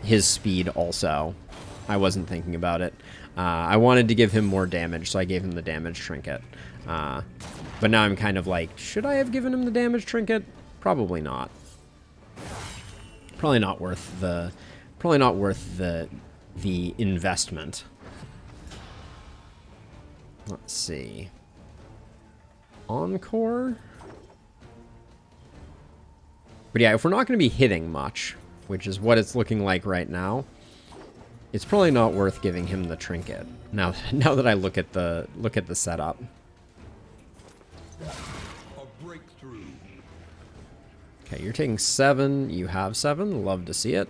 his speed also. I wasn't thinking about it. I wanted to give him more damage, so I gave him the damage trinket. But now I'm kind of like, should I have given him the damage trinket? Probably not. Probably not worth the investment. Let's see. Encore? But yeah, if we're not going to be hitting much, which is what it's looking like right now, it's probably not worth giving him the trinket. Now that I look at the setup. A breakthrough. Okay, you're taking 7. You have 7. Love to see it.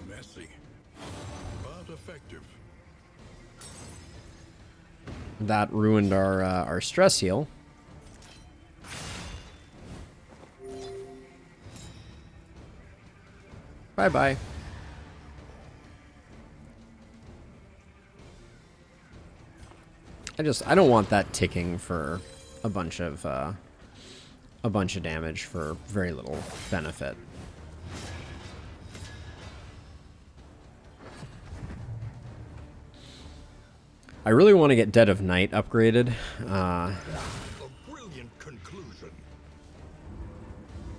Messy, but effective. That ruined our stress heal. Bye-bye. I don't want that ticking for a bunch of damage for very little benefit. I really want to get Dead of Night upgraded. A brilliant conclusion.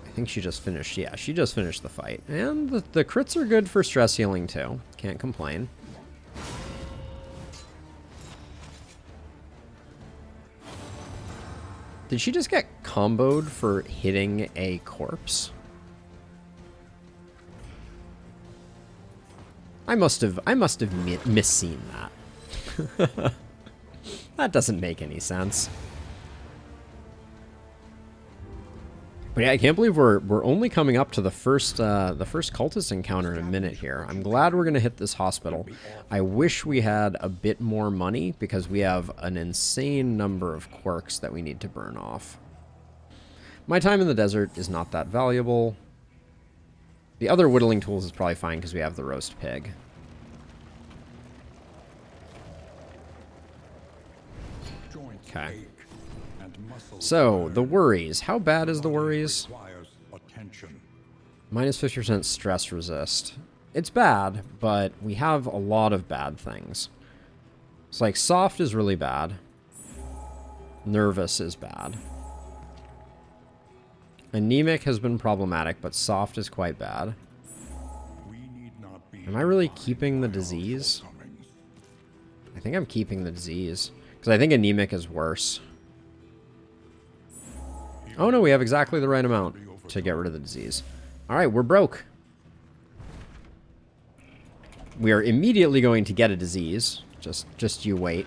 I think she just finished. Yeah, she just finished the fight. And the crits are good for stress healing too. Can't complain. Did she just get comboed for hitting a corpse? I must have misseen that. That doesn't make any sense. But yeah, I can't believe we're only coming up to the first cultist encounter in a minute here. I'm glad we're gonna hit this hospital. I wish we had a bit more money because we have an insane number of quirks that we need to burn off. My time in the desert is not that valuable. The other whittling tools is probably fine because we have the roast pig. Okay. So, the worries. How bad is the worries? Minus 50% stress resist. It's bad, but we have a lot of bad things. It's like soft is really bad. Nervous is bad. Anemic has been problematic, but soft is quite bad. Am I really keeping the disease? I think I'm keeping the disease. Because I think anemic is worse. Oh no, we have exactly the right amount to get rid of the disease. Alright, we're broke. We are immediately going to get a disease. Just you wait.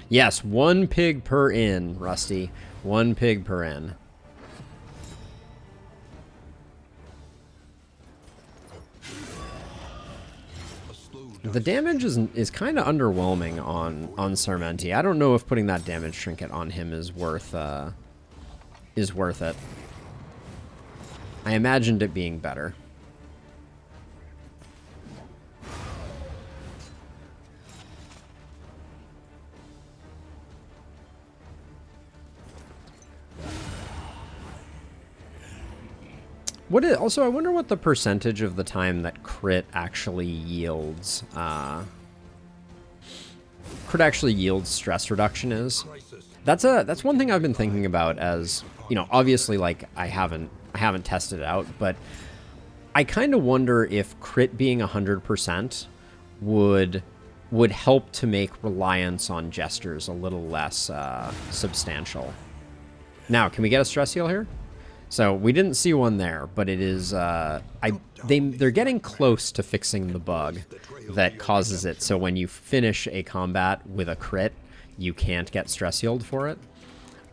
Yes, 1 pig per inn, Rusty. 1 pig per inn. The damage is kind of underwhelming on Sarmenti. I don't know if putting that damage trinket on him is worth it. I imagined it being better. Also, I wonder what the percentage of the time that crit actually yields stress reduction is. That's one thing I've been thinking about, as you know, obviously, like I haven't tested it out, but I kind of wonder if crit being 100% would help to make reliance on gestures a little less substantial. Now, can we get a stress heal here? So we didn't see one there, but it is they're getting close to fixing the bug that causes it so when you finish a combat with a crit, you can't get stress healed for it.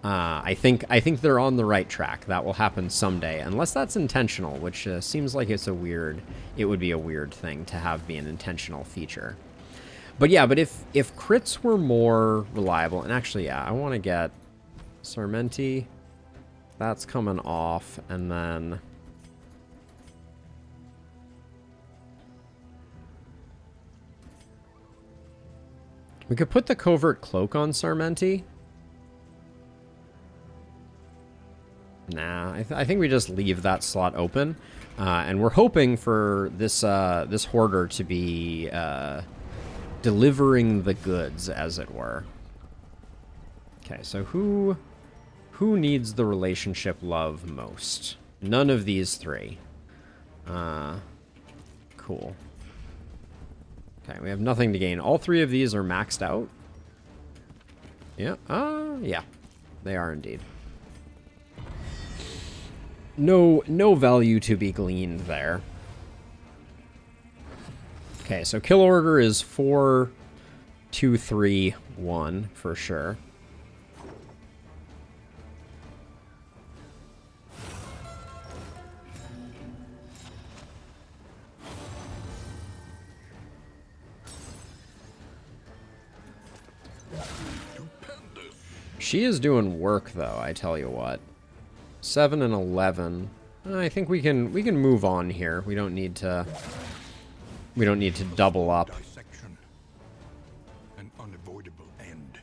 I think they're on the right track. That will happen someday, unless that's intentional, which seems like it would be a weird thing to have be an intentional feature. But yeah, but if crits were more reliable, and actually, yeah, I want to get Sarmenti. That's coming off, and then we could put the Covert Cloak on Sarmenti. Nah, I think we just leave that slot open, and we're hoping for this this Hoarder to be delivering the goods, as it were. Okay, so who needs the relationship love most? None of these three. Cool. Okay, we have nothing to gain. All three of these are maxed out. Yeah. Yeah, they are indeed. No value to be gleaned there. Okay, so kill order is 4, 2, 3, 1 for sure. She is doing work, though, I tell you what. 7 and 11. I think we can move on here. We don't need to double up. Dissection. An unavoidable end.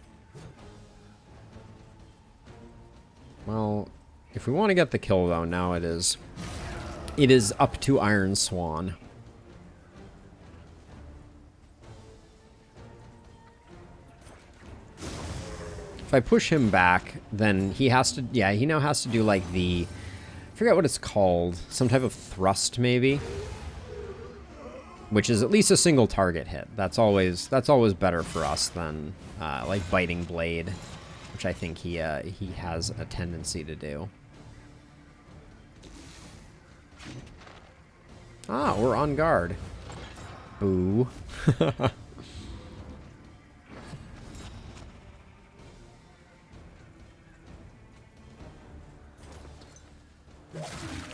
Well, if we want to get the kill, though, now it is up to Iron Swan. If I push him back, then he has to, yeah, he now has to do like I forget what it's called, some type of thrust maybe, which is at least a single target hit. That's always better for us than like Biting Blade, which I think he has a tendency to do. Ah, we're on guard. Boo.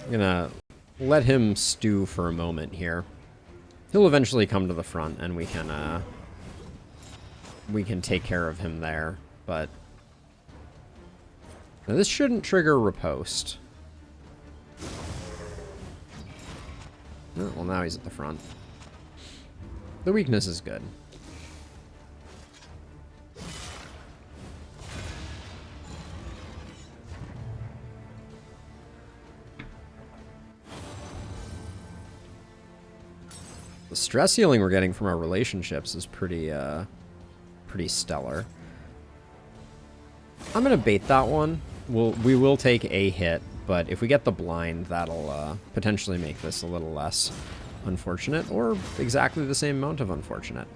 I'm gonna let him stew for a moment here. He'll eventually come to the front, and we can take care of him there. But now this shouldn't trigger riposte. Oh, well, now he's at the front. The weakness is good. The stress healing we're getting from our relationships is pretty stellar. I'm gonna bait that one. We will take a hit, but if we get the blind, that'll potentially make this a little less unfortunate, or exactly the same amount of unfortunate.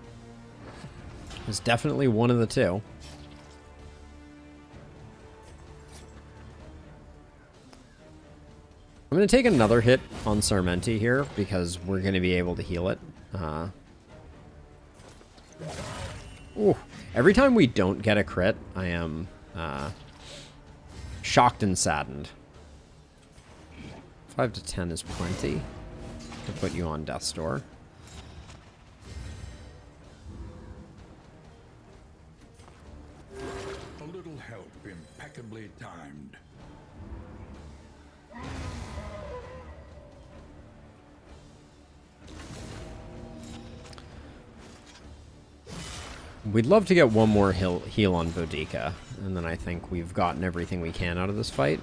It's definitely one of the two. I'm going to take another hit on Sarmenti here, because we're going to be able to heal it. Ooh. Every time we don't get a crit, I am shocked and saddened. 5 to 10 is plenty to put you on Death's Door. A little help impeccably timed. We'd love to get one more heal on Boudica, and then I think we've gotten everything we can out of this fight.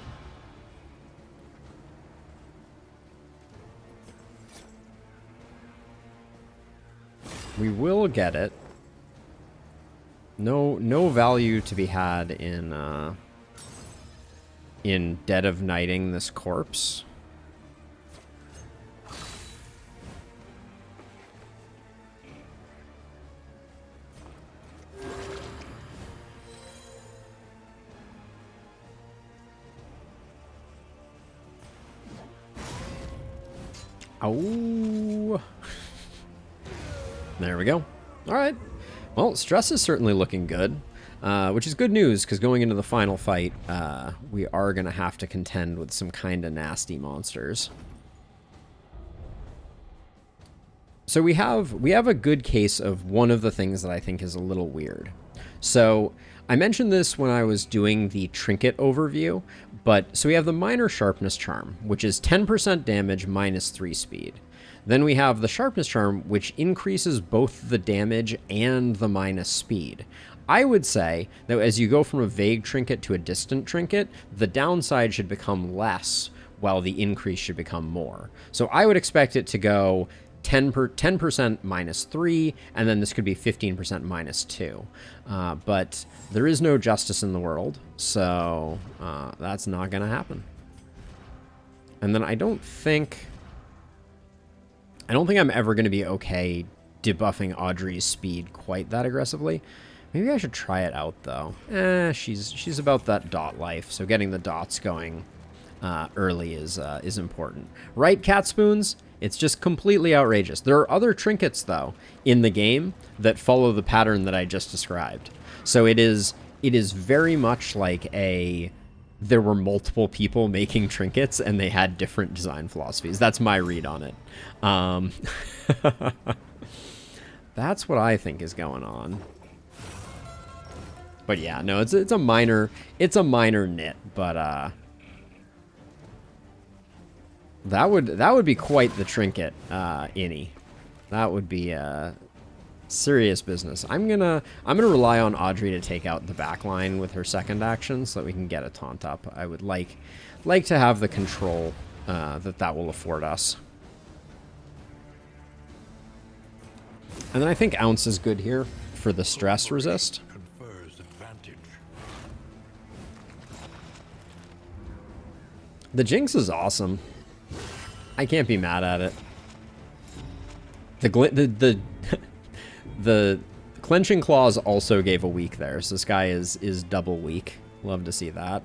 We will get it. No value to be had in Dead of Nighting this corpse. Oh. There we go. All right. Well, stress is certainly looking good, which is good news because going into the final fight, we are going to have to contend with some kind of nasty monsters. So we have a good case of one of the things that I think is a little weird. So I mentioned this when I was doing the trinket overview, but so we have the minor sharpness charm, which is 10% damage minus 3 speed. Then we have the sharpness charm, which increases both the damage and the minus speed. I would say that as you go from a vague trinket to a distant trinket, the downside should become less while the increase should become more. So I would expect it to go 10% minus 3, and then this could be 15% minus 2. But there is no justice in the world, so that's not going to happen. And then I don't think I'm ever going to be okay debuffing Audrey's speed quite that aggressively. Maybe I should try it out, though. She's about that dot life, so getting the dots going early is important. Right, cat spoons? It's just completely outrageous. There are other trinkets, though, in the game that follow the pattern that I just described. So it is very much like there were multiple people making trinkets and they had different design philosophies. That's my read on it. That's what I think is going on. But yeah, no, it's a minor nit, but that would be quite the trinket, Innie. That would be serious business. I'm gonna rely on Audrey to take out the back line with her second action so that we can get a taunt up. I would like to have the control that will afford us. And then I think Ounce is good here for the stress resist. The Jinx is awesome. I can't be mad at it. The clenching claws also gave a weak there, so this guy is double weak. Love to see that.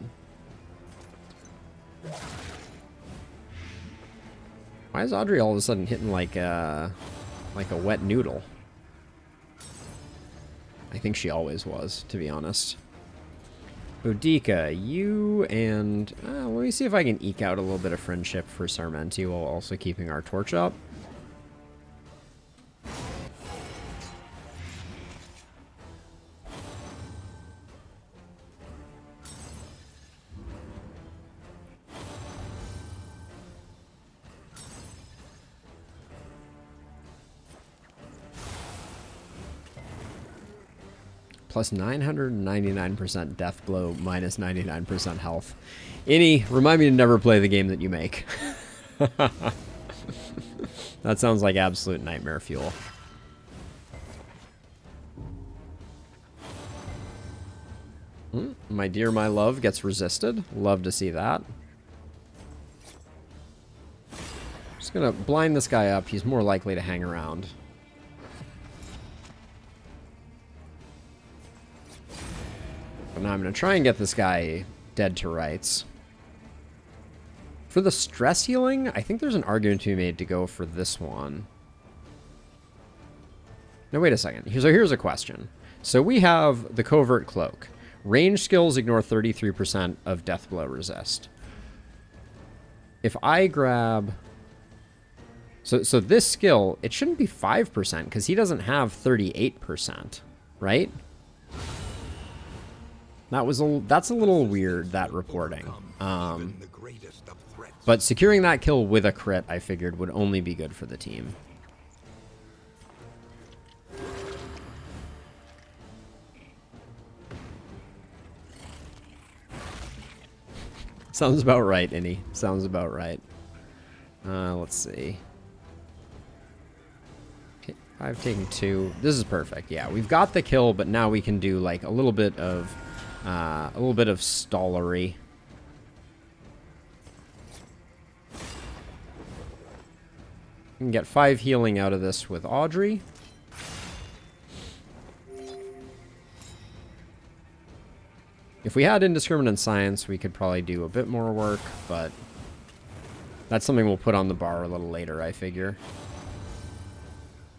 Why is Audrey all of a sudden hitting like a wet noodle? I think she always was, to be honest. Boudica, you and... let me see if I can eke out a little bit of friendship for Sarmenti while also keeping our torch up. Plus 999% death blow, minus 99% health. Innie, remind me to never play the game that you make. That sounds like absolute nightmare fuel. My dear, my love gets resisted. Love to see that. Just gonna blind this guy up. He's more likely to hang around. But now I'm going to try and get this guy dead to rights. For the stress healing, I think there's an argument to be made to go for this one. Now, wait a second. Here's a question. So we have the Covert Cloak. Range skills ignore 33% of death blow resist. If I grab... So this skill, it shouldn't be 5% because he doesn't have 38%, right? That's a little weird, that reporting. But securing that kill with a crit, I figured, would only be good for the team. Sounds about right, Innie. Sounds about right. Let's see. 5 taking 2. This is perfect. Yeah, we've got the kill, but now we can do like a little bit of stallery. We can get 5 healing out of this with Audrey. If we had Indiscriminate Science, we could probably do a bit more work, but that's something we'll put on the bar a little later, I figure.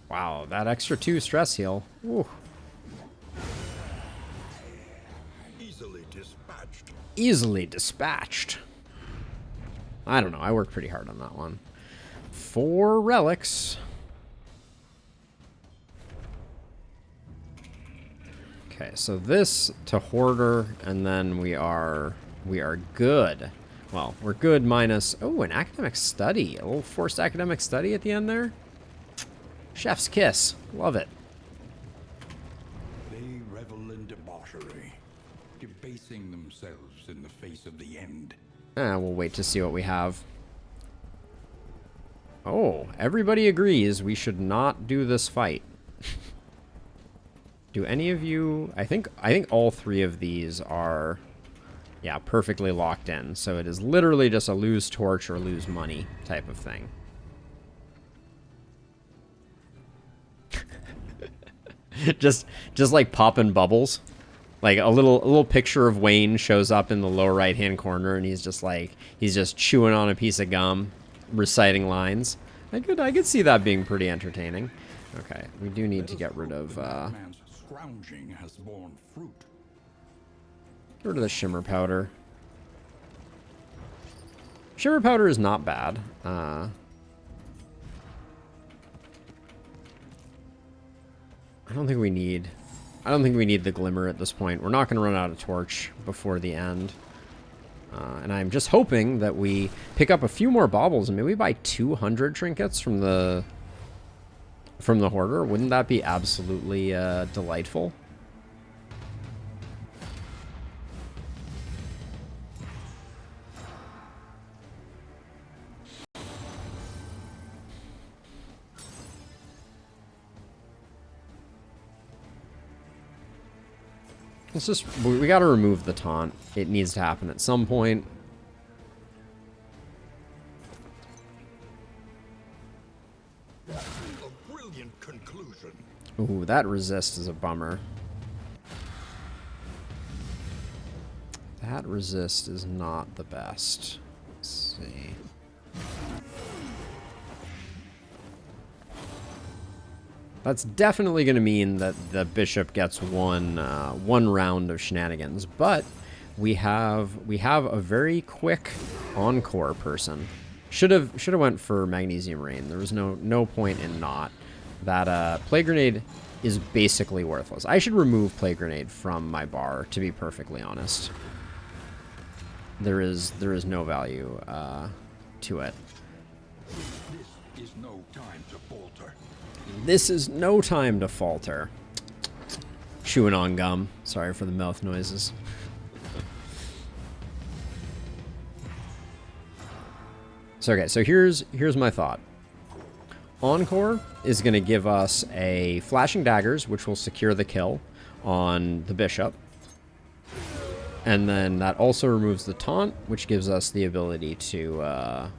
Wow, that extra 2 stress heal. Ooh. Easily dispatched. Easily dispatched. I don't know, I worked pretty hard on that one. 4 relics. Okay, so this to Hoarder, and then we are good. Well, we're good minus... Oh, an academic study. A little forced academic study at the end there. Chef's kiss. Love it. They revel in debauchery, debasing themselves in the face of the end. We'll wait to see what we have. Oh, everybody agrees we should not do this fight. Do any of you... I think all 3 of these are, yeah, perfectly locked in. So it is literally just a lose torch or lose money type of thing. just like popping bubbles. Like a little picture of Wayne shows up in the lower right hand corner, and he's just chewing on a piece of gum, reciting lines. I could see that being pretty entertaining. Okay, we do need to get rid of Scrounging has borne fruit. get rid of the shimmer powder. Shimmer powder is not bad. I don't think we need the glimmer at this point. We're not going to run out of torch before the end. And I'm just hoping that we pick up a few more baubles and maybe buy 200 trinkets from the hoarder. Wouldn't that be absolutely delightful? It's just, we got to remove the taunt. It needs to happen at some point. A brilliant conclusion. Ooh, that resist is a bummer. That resist is not the best. Let's see. That's definitely going to mean that the bishop gets one round of shenanigans, but we have a very quick encore person. Should have went for Magnesium Rain. There was no point in not. That Plague Grenade is basically worthless. I should remove Plague Grenade from my bar, to be perfectly honest. There is no value to it. This is no time to falter. This is no time to falter. Chewing on gum. Sorry for the mouth noises. So okay, so here's my thought. Encore is going to give us a Flashing Daggers, which will secure the kill on the bishop. And then that also removes the taunt, which gives us the ability to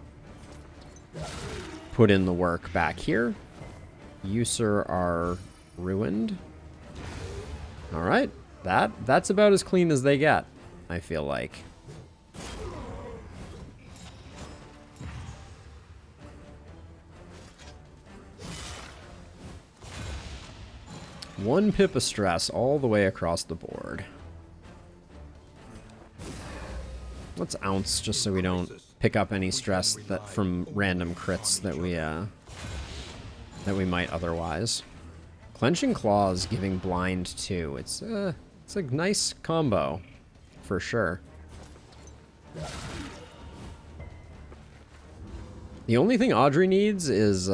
put in the work back here. User are ruined. Alright, that's about as clean as they get, I feel like. One pip of stress all the way across the board. Let's ounce just so we don't pick up any stress that from random crits that we might otherwise. Clenching Claws giving blind too. It's a nice combo for sure. The only thing Audrey needs is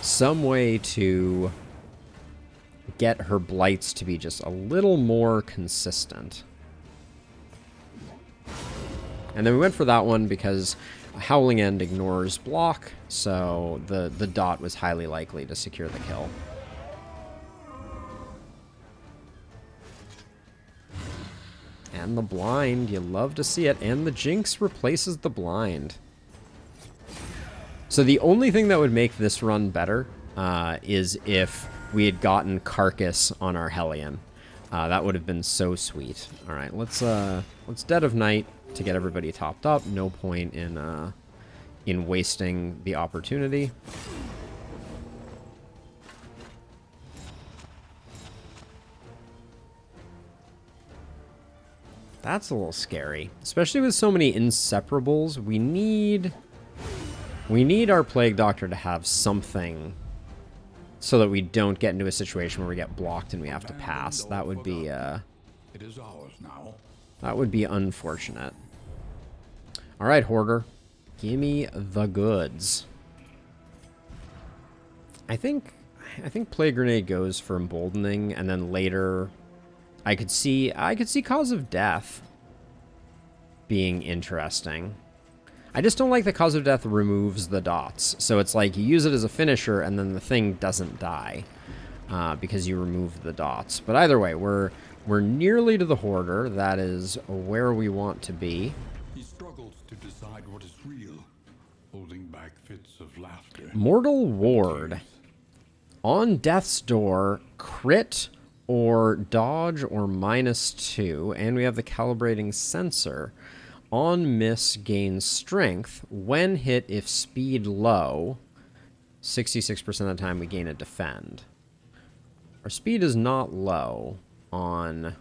some way to get her blights to be just a little more consistent. And then we went for that one because Howling End ignores block, so the dot was highly likely to secure the kill. And the blind, you love to see it. And the Jinx replaces the blind. So the only thing that would make this run better is if we had gotten Carcass on our Hellion. That would have been so sweet. All right, let's Dead of Night to get everybody topped up. No point in wasting the opportunity. That's a little scary, especially with so many inseparables. We need our Plague Doctor to have something so that we don't get into a situation where we get blocked and we have to pass. That would be It is ours now. that would be unfortunate. All right, Hoarder, gimme the goods. I think Plague Grenade goes for emboldening, and then later I could see Cause of Death being interesting. I just don't like that Cause of Death removes the dots. So it's like you use it as a finisher and then the thing doesn't die because you remove the dots. But either way, we're nearly to the Hoarder. That is where we want to be. He struggles to decide what is real, holding back fits of laughter. Mortal Ward. On Death's Door, crit or dodge or -2, and we have the calibrating sensor. On miss, gains strength. When hit, if speed low, 66% of the time we gain a defend. Our speed is not low on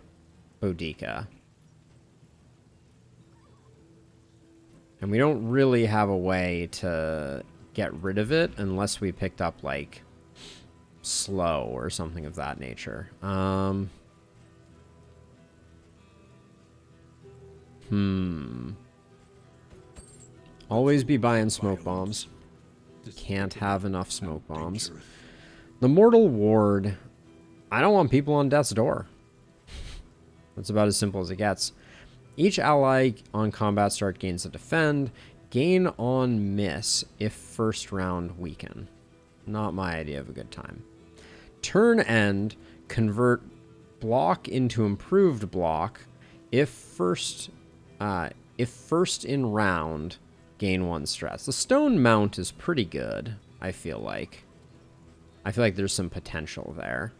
Boudica. And we don't really have a way to get rid of it unless we picked up, like, slow or something of that nature. Always be buying smoke bombs. Can't have enough smoke bombs. The Mortal Ward. I don't want people on Death's Door. That's about as simple as it gets. Each ally on combat start gains a defend. Gain on miss if first round weaken. Not my idea of a good time. Turn end, convert block into improved block. If first in round, gain 1 stress. The stone mount is pretty good, I feel like. I feel like there's some potential there.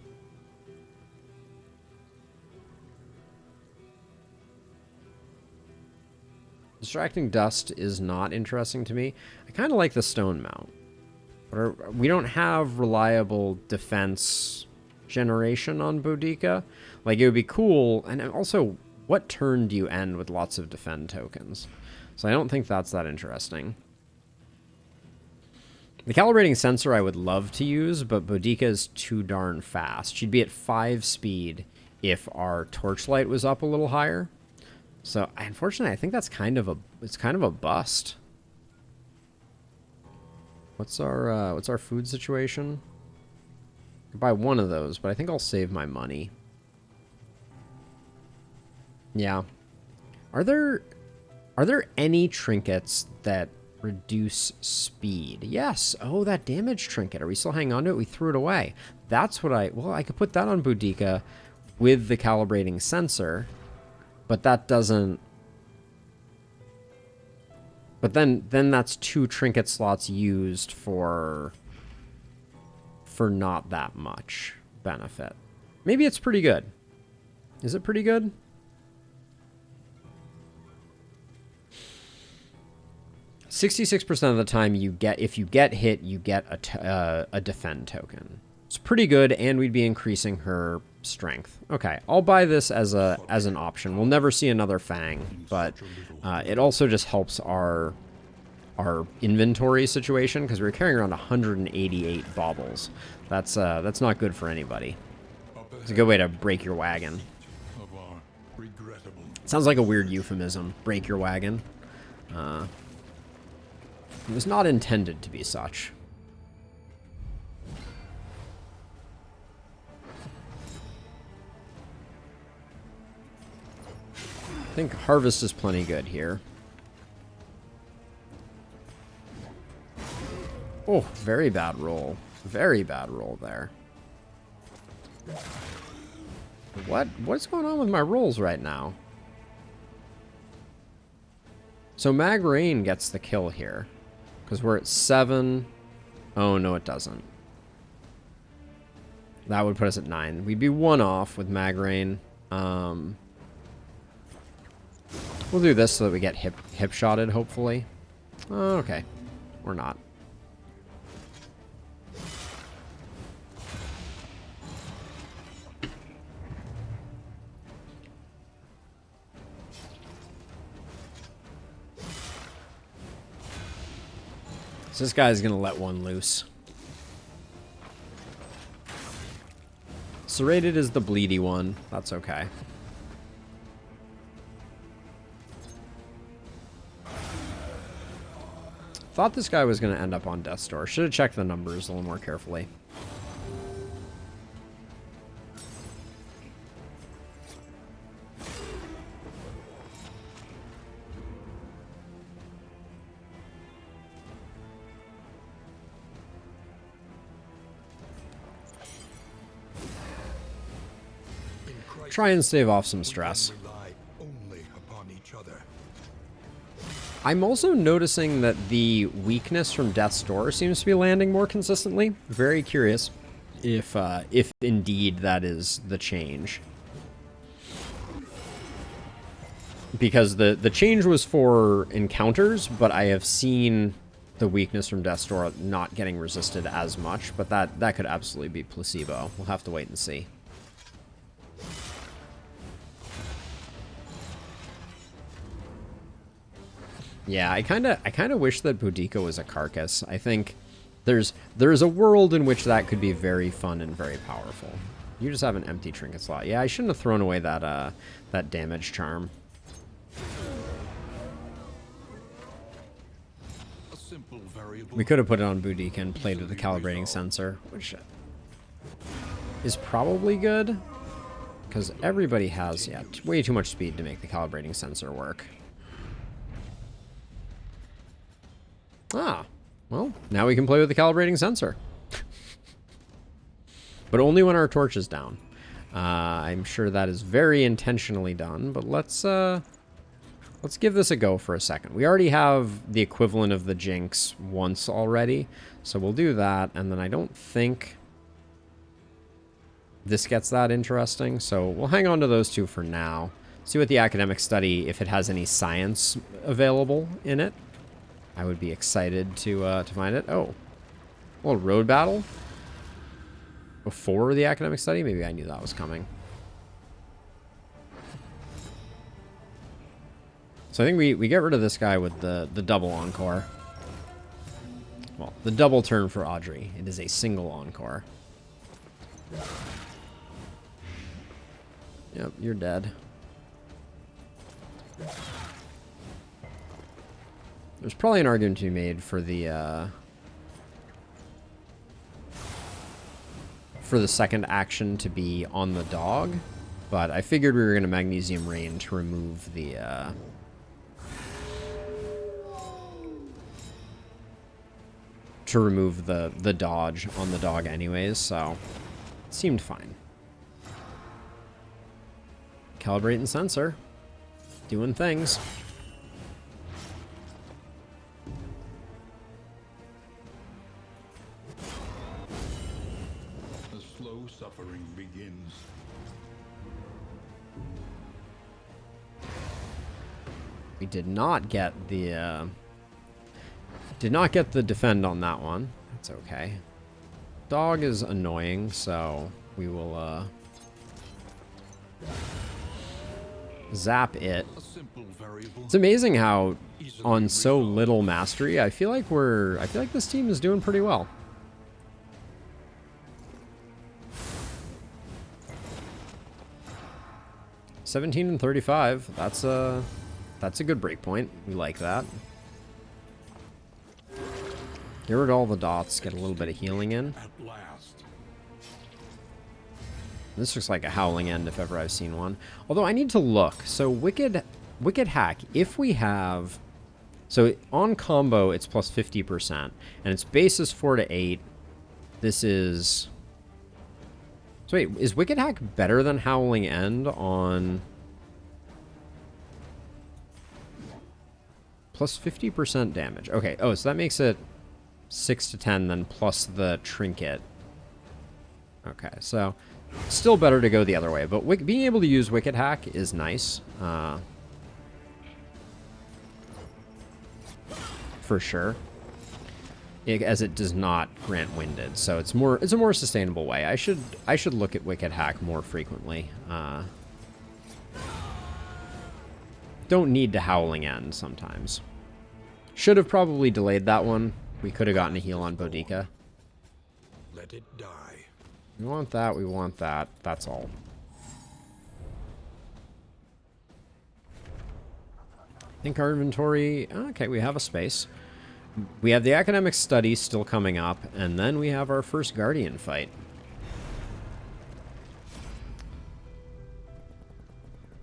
Distracting Dust is not interesting to me. I kind of like the stone mount. But we don't have reliable defense generation on Boudica. Like, it would be cool. And also, what turn do you end with lots of defend tokens? So I don't think that's that interesting. The calibrating sensor I would love to use, but Boudica is too darn fast. She'd be at 5 speed if our torchlight was up a little higher. So unfortunately, I think that's kind of a bust. What's our food situation? I could buy one of those, but I think I'll save my money. Yeah. Are there any trinkets that reduce speed? Yes. Oh, that damage trinket. Are we still hanging on to it? We threw it away. That's what well, I could put that on Boudica with the calibrating sensor, but that doesn't. But then that's 2 trinket slots used for not that much benefit. Maybe it's pretty good. Is it pretty good? "66% of the time if you get hit, you get a defend token. It's pretty good, and we'd be increasing her strength. Okay, I'll buy this as an option. We'll never see another Fang, but it also just helps our inventory situation because we're carrying around 188 baubles. That's not good for anybody. It's a good way to break your wagon. Sounds like a weird euphemism. Break your wagon. It was not intended to be such. I think Harvest is plenty good here. Oh, very bad roll. Very bad roll there. What's going on with my rolls right now? So Mag Rain gets the kill here. Because we're at 7. Oh, no, it doesn't. That would put us at 9. We'd be 1 off with Mag Rain. We'll do this so that we get hip-shotted, hopefully. Oh, okay. We're not. So this guy's gonna let one loose. Serrated is the bleedy one. That's okay. Thought this guy was gonna end up on Death's Door. Should have checked the numbers a little more carefully. Try and stave off some stress. I'm also noticing that the weakness from Death's Door seems to be landing more consistently. Very curious if indeed that is the change. Because the change was for encounters, but I have seen the weakness from Death's Door not getting resisted as much, but that could absolutely be placebo. We'll have to wait and see. Yeah, I kind of wish that Boudica was a carcass. I think there's a world in which that could be very fun and very powerful. You just have an empty trinket slot. Yeah, I shouldn't have thrown away that that damage charm. We could have put it on Boudica and played with the calibrating sensor, which is probably good because everybody has way too much speed to make the calibrating sensor work. Ah, well, now we can play with the calibrating sensor. But only when our torch is down. I'm sure that is very intentionally done, but let's give this a go for a second. We already have the equivalent of the Jinx once already, so we'll do that, and then I don't think this gets that interesting, so we'll hang on to those two for now. See what the academic study, if it has any science available in it. I would be excited to find it. Oh, a little road battle before the academic study. Maybe I knew that was coming. So I think we get rid of this guy with the double encore. Well, the double turn for Audrey. It is a single encore. Yep, you're dead. There's probably an argument to be made for the second action to be on the dog, but I figured we were going to Magnesium Rain to remove the dodge on the dog anyways, so it seemed fine. Calibrating sensor, doing things. Suffering begins. We did not get the defend on that one. That's okay. Dog is annoying, so we will zap it. It's amazing how on so little mastery, I feel like this team is doing pretty well. 17 and 35. That's a good break point. We like that. Get rid of all the dots. Get a little bit of healing in. At last. This looks like a howling end if ever I've seen one. Although I need to look. So Wicked Hack. If we have So on combo, it's plus 50%. And its base is 4 to 8. This is... So wait, is Wicked Hack better than Howling End on... Plus 50% damage. Okay, oh, so that makes it 6 to 10 then plus the trinket. Okay, so still better to go the other way. But being able to use Wicked Hack is nice. For sure. As it does not grant Winded. So it's a more sustainable way. I should look at Wicked Hack more frequently. Don't need to Howling End sometimes. Should have probably delayed that one. We could have gotten a heal on Boudica. Let it die. We want that, we want that. That's all. I think our inventory... Okay, we have a space. We have the academic study still coming up, and then we have our first Guardian fight.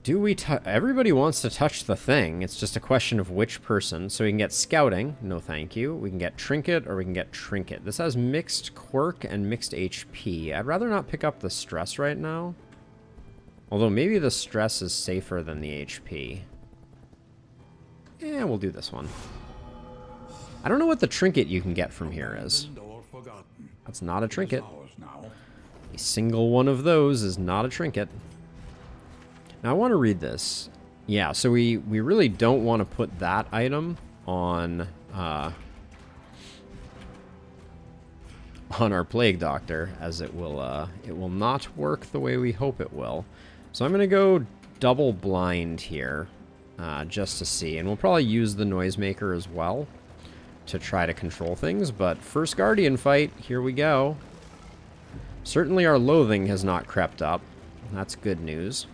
Do we everybody wants to touch the thing. It's just a question of which person. So we can get Scouting. No thank you. We can get Trinket, or we can get Trinket. This has mixed Quirk and mixed HP. I'd rather not pick up the Stress right now. Although maybe the Stress is safer than the HP. Yeah, we'll do this one. I don't know what the Trinket you can get from here is. That's not a Trinket. A single one of those is not a Trinket. Now, I want to read this. Yeah, so we really don't want to put that item on our Plague Doctor, as it will not work the way we hope it will. So I'm going to go double blind here, just to see. And we'll probably use the Noisemaker as well to try to control things. But first Guardian fight, here we go. Certainly our loathing has not crept up. That's good news.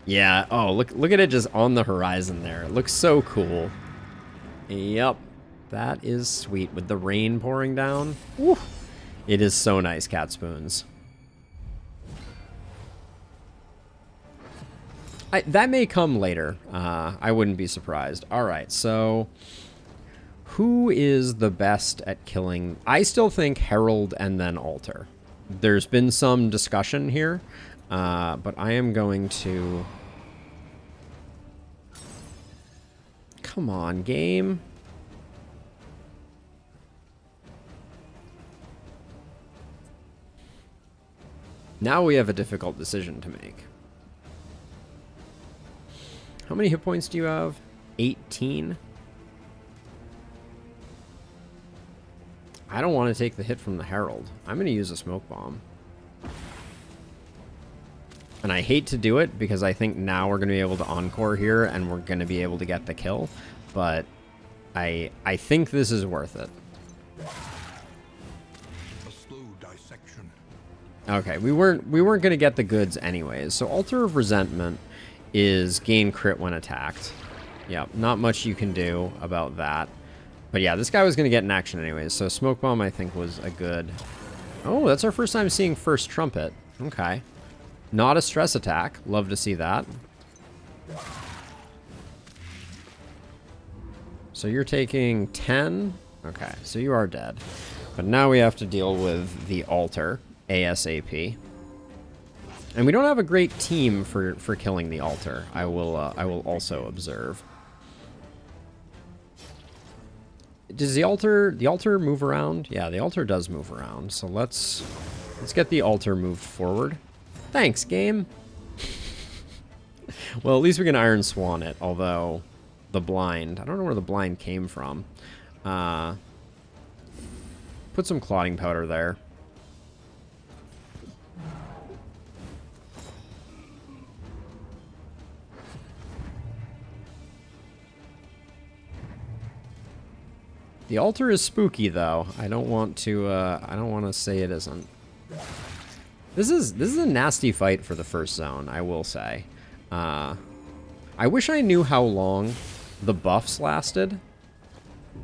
Yeah, oh, look at it just on the horizon there. It looks so cool. Yep, that is sweet with the rain pouring down. Woo. It is so nice, Cat Spoons. That may come later. I wouldn't be surprised. All right, so who is the best at killing? I still think Herald and then Altar. There's been some discussion here. But I am going to... Come on, game. Now we have a difficult decision to make. How many hit points do you have? 18? I don't want to take the hit from the Herald. I'm going to use a Smoke Bomb. And I hate to do it because I think now we're going to be able to Encore here and we're going to be able to get the kill. But I think this is worth it. A slow dissection. Okay, we weren't going to get the goods anyways. So Altar of Resentment is gain crit when attacked. Yeah, not much you can do about that. But yeah, this guy was going to get in action anyways. So Smoke Bomb I think was a good... Oh, that's our first time seeing First Trumpet. Okay. Not a stress attack. Love to see that. So you're taking 10. Okay, so you are dead. But now we have to deal with the Altar ASAP. And we don't have a great team for killing the Altar. I will also observe. Does the altar move around? Yeah, the Altar does move around. So let's get the Altar moved forward. Thanks, game. Well, at least we can Iron Swan it, although the blind... I don't know where the blind came from. Put some Clotting Powder there. The Altar is spooky, though. I don't want to say it isn't. This is a nasty fight for the first zone, I will say. I wish I knew how long the buffs lasted.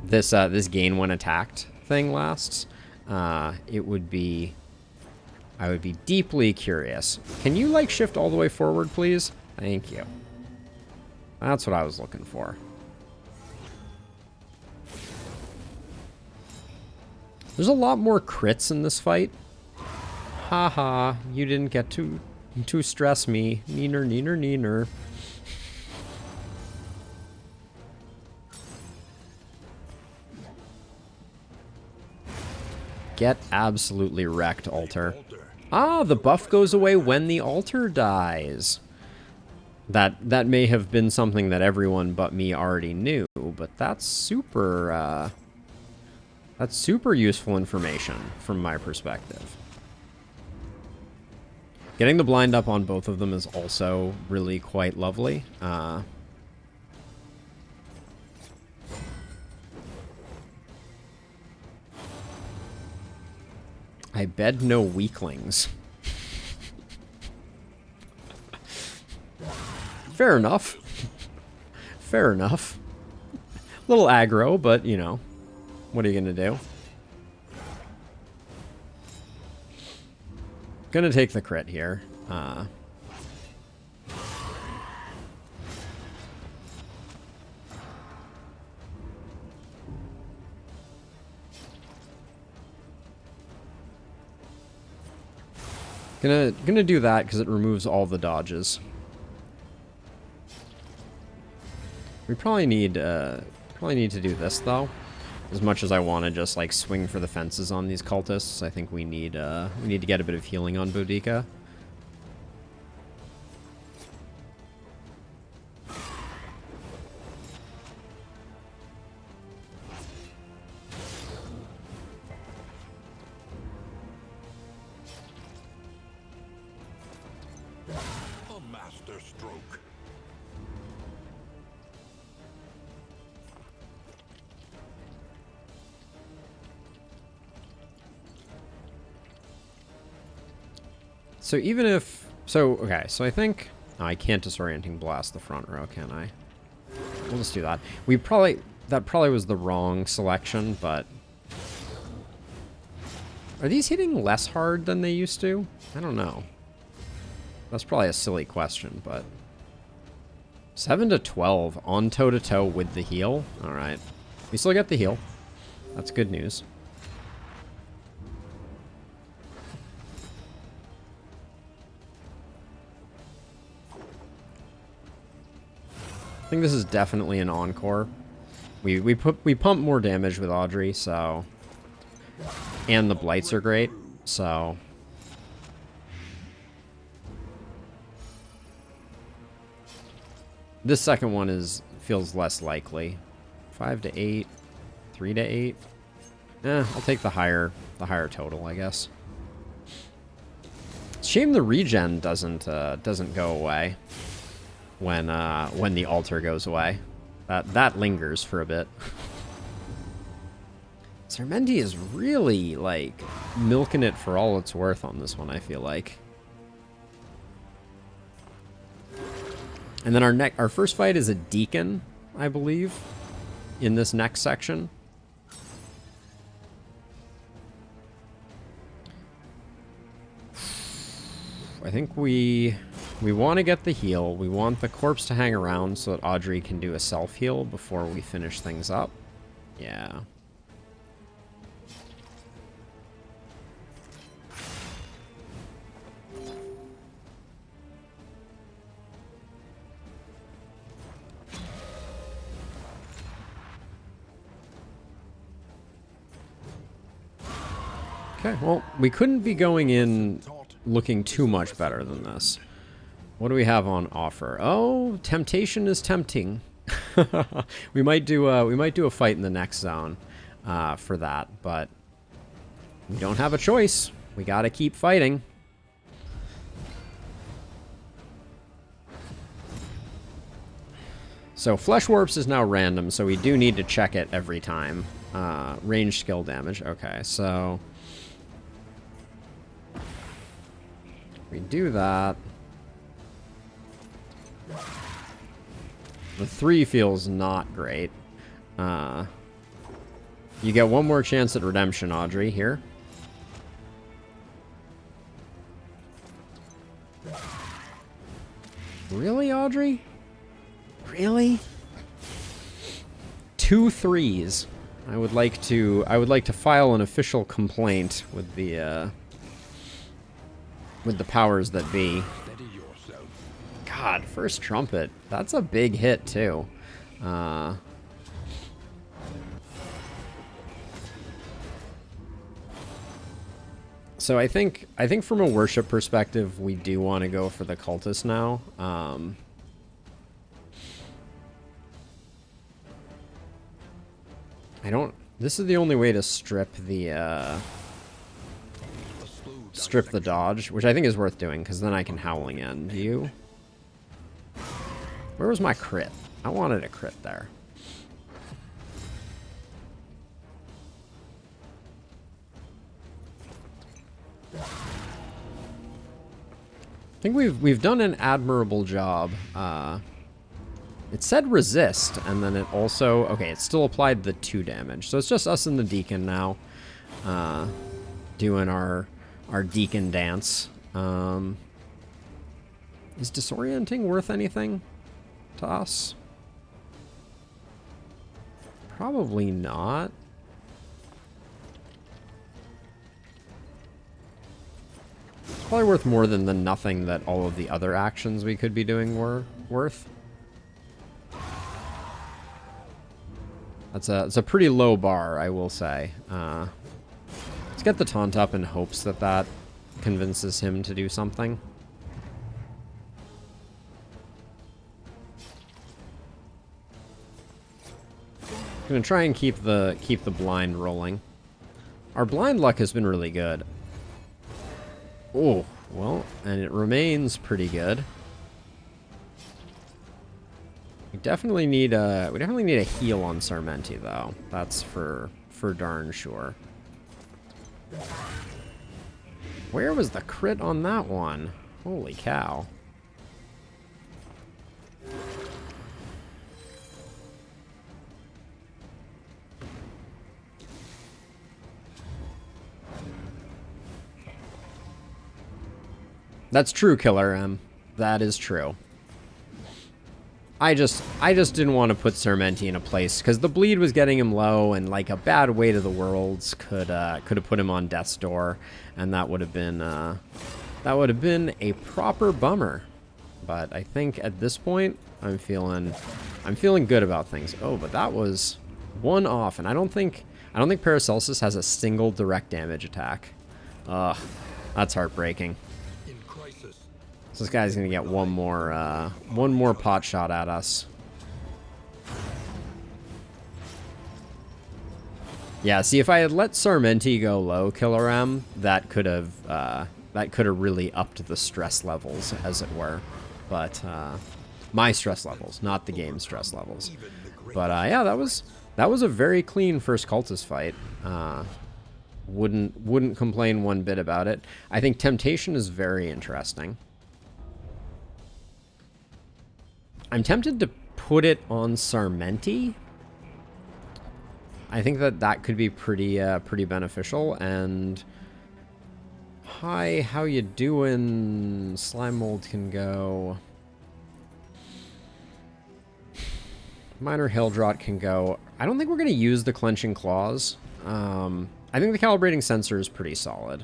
This gain when attacked thing lasts. It would be I would be deeply curious. Can you, like, shift all the way forward, please? Thank you. That's what I was looking for. There's a lot more crits in this fight. Haha, you didn't get to stress me. Neener, neener, neener. Get absolutely wrecked, altar. Ah, the buff goes away when the altar dies. That may have been something that everyone but me already knew, but that's super useful information from my perspective. Getting the blind up on both of them is also really quite lovely. I bed no weaklings. Fair enough. Fair enough. Little aggro, but, you know, what are you gonna do? Gonna take the crit here. Gonna do that because it removes all the dodges. We probably need to do this though. As much as I want to just like swing for the fences on these cultists, I think we need to get a bit of healing on Boudica. A master stroke. So even if... So, okay, so I think... Oh, I can't disorienting blast the front row, can I? We'll just do that. That probably was the wrong selection, but... Are these hitting less hard than they used to? I don't know. That's probably a silly question, but... 7 to 12 on toe-to-toe with the heal? Alright. We still get the heal. That's good news. I think this is definitely an encore. We pump more damage with Audrey, so... And the blights are great, so... This second one feels less likely. 5 to 8, 3 to 8. I'll take the higher total, I guess. Shame the regen doesn't go away when the altar goes away. That lingers for a bit. Sermendi is really like milking it for all it's worth on this one, I feel like. And then our first fight is a deacon, I believe, in this next section. I think we want to get the heal. We want the corpse to hang around so that Audrey can do a self-heal before we finish things up. Yeah. Okay, well, we couldn't be going in looking too much better than this. What do we have on offer? Oh, temptation is tempting. we might do a fight in the next zone for that, but we don't have a choice. We gotta keep fighting. So Flesh Warps is now random, so we do need to check it every time. Range skill damage. Okay, so we do that. The 3 feels not great. You get one more chance at redemption, Audrey, here. Audrey? Really? 2 3s. I would like to file an official complaint with the powers that be. God, first trumpet. That's a big hit too. So I think from a worship perspective, we do want to go for the cultist now. This is the only way to strip the dodge, which I think is worth doing, because then I can Howling End you. Where was my crit? I wanted a crit there. I think we've done an admirable job. It said resist, and then it also... Okay, it still applied the 2 damage. So it's just us and the Deacon now. Doing our Deacon dance. Is disorienting worth anything to us? Probably not. It's probably worth more than the nothing that all of the other actions we could be doing were worth. It's a pretty low bar, I will say. Let's get the taunt up in hopes that that convinces him to do something. I'm gonna try and keep the blind rolling. Our blind luck has been really good. Oh, well, and it remains pretty good. We definitely need a heal on Sarmenti though. That's for darn sure. Where was the crit on that one? Holy cow. That's true, Killer M. That is true. I just didn't want to put Sarmenti in a place because the bleed was getting him low, and like a bad Weight of the Worlds could have put him on death's door, and that would have been a proper bummer. But I think at this point I'm feeling good about things. Oh, but that was one off, and I don't think Paracelsus has a single direct damage attack. Ugh, that's heartbreaking. So this guy's gonna get one more pot shot at us. Yeah, see, if I had let Sarmenti go low, Killer M, that could have really upped the stress levels, as it were. But my stress levels, not the game stress levels. But yeah, that was a very clean first cultist fight. Wouldn't complain one bit about it. I think Temptation is very interesting. I'm tempted to put it on Sarmenti. I think that could be pretty beneficial. And hi, how you doing? Slime Mold can go. Minor Hildrot can go. I don't think we're gonna use the Clenching Claws. I think the Calibrating Sensor is pretty solid,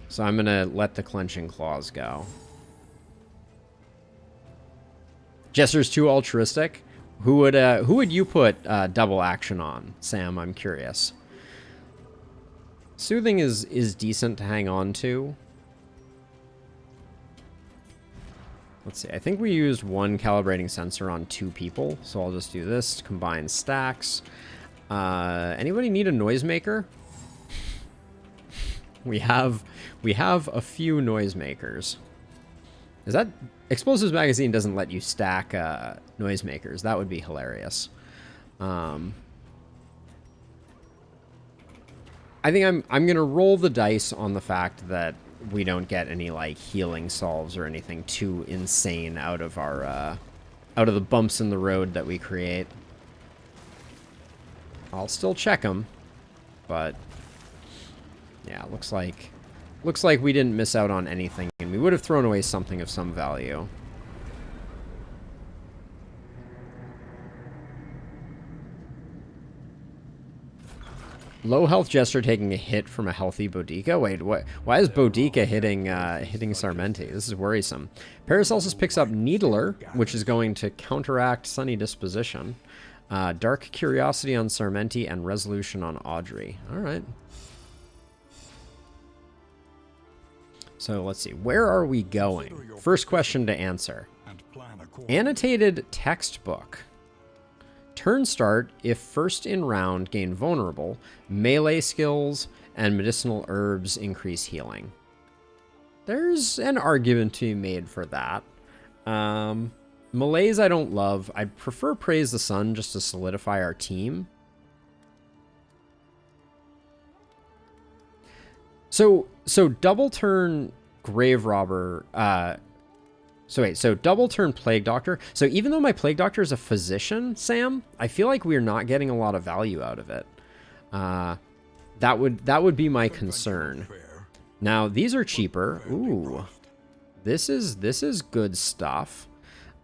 so I'm gonna let the Clenching Claws go. Jester's too altruistic. Who would you put double action on, Sam? I'm curious. Soothing is decent to hang on to. Let's see. I think we used one Calibrating Sensor on 2 people, so I'll just do this. Combine stacks. Anybody need a noisemaker? We have a few noisemakers. Is that... Explosives Magazine doesn't let you stack noisemakers. That would be hilarious. I think I'm gonna roll the dice on the fact that we don't get any like healing solves or anything too insane out of our out of the bumps in the road that we create. I'll still check them, but yeah, looks like we didn't miss out on anything, and we would have thrown away something of some value. Low health Jester taking a hit from a healthy Boudica? Wait, what? Why is Boudica hitting Sarmenti? This is worrisome. Paracelsus picks up Needler, which is going to counteract Sunny Disposition. Dark Curiosity on Sarmenti and Resolution on Audrey. All right. So let's see. Where are we going? First question to answer. Annotated textbook. Turn start, if first in round, gain vulnerable. Melee skills and medicinal herbs increase healing. There's an argument to be made for that. Melees I don't love. I prefer Praise the Sun just to solidify our team. So double turn Grave Robber. So double turn Plague Doctor. So even though my Plague Doctor is a physician, Sam, I feel like we're not getting a lot of value out of it. That would be my concern. Now these are cheaper. Ooh, this is good stuff.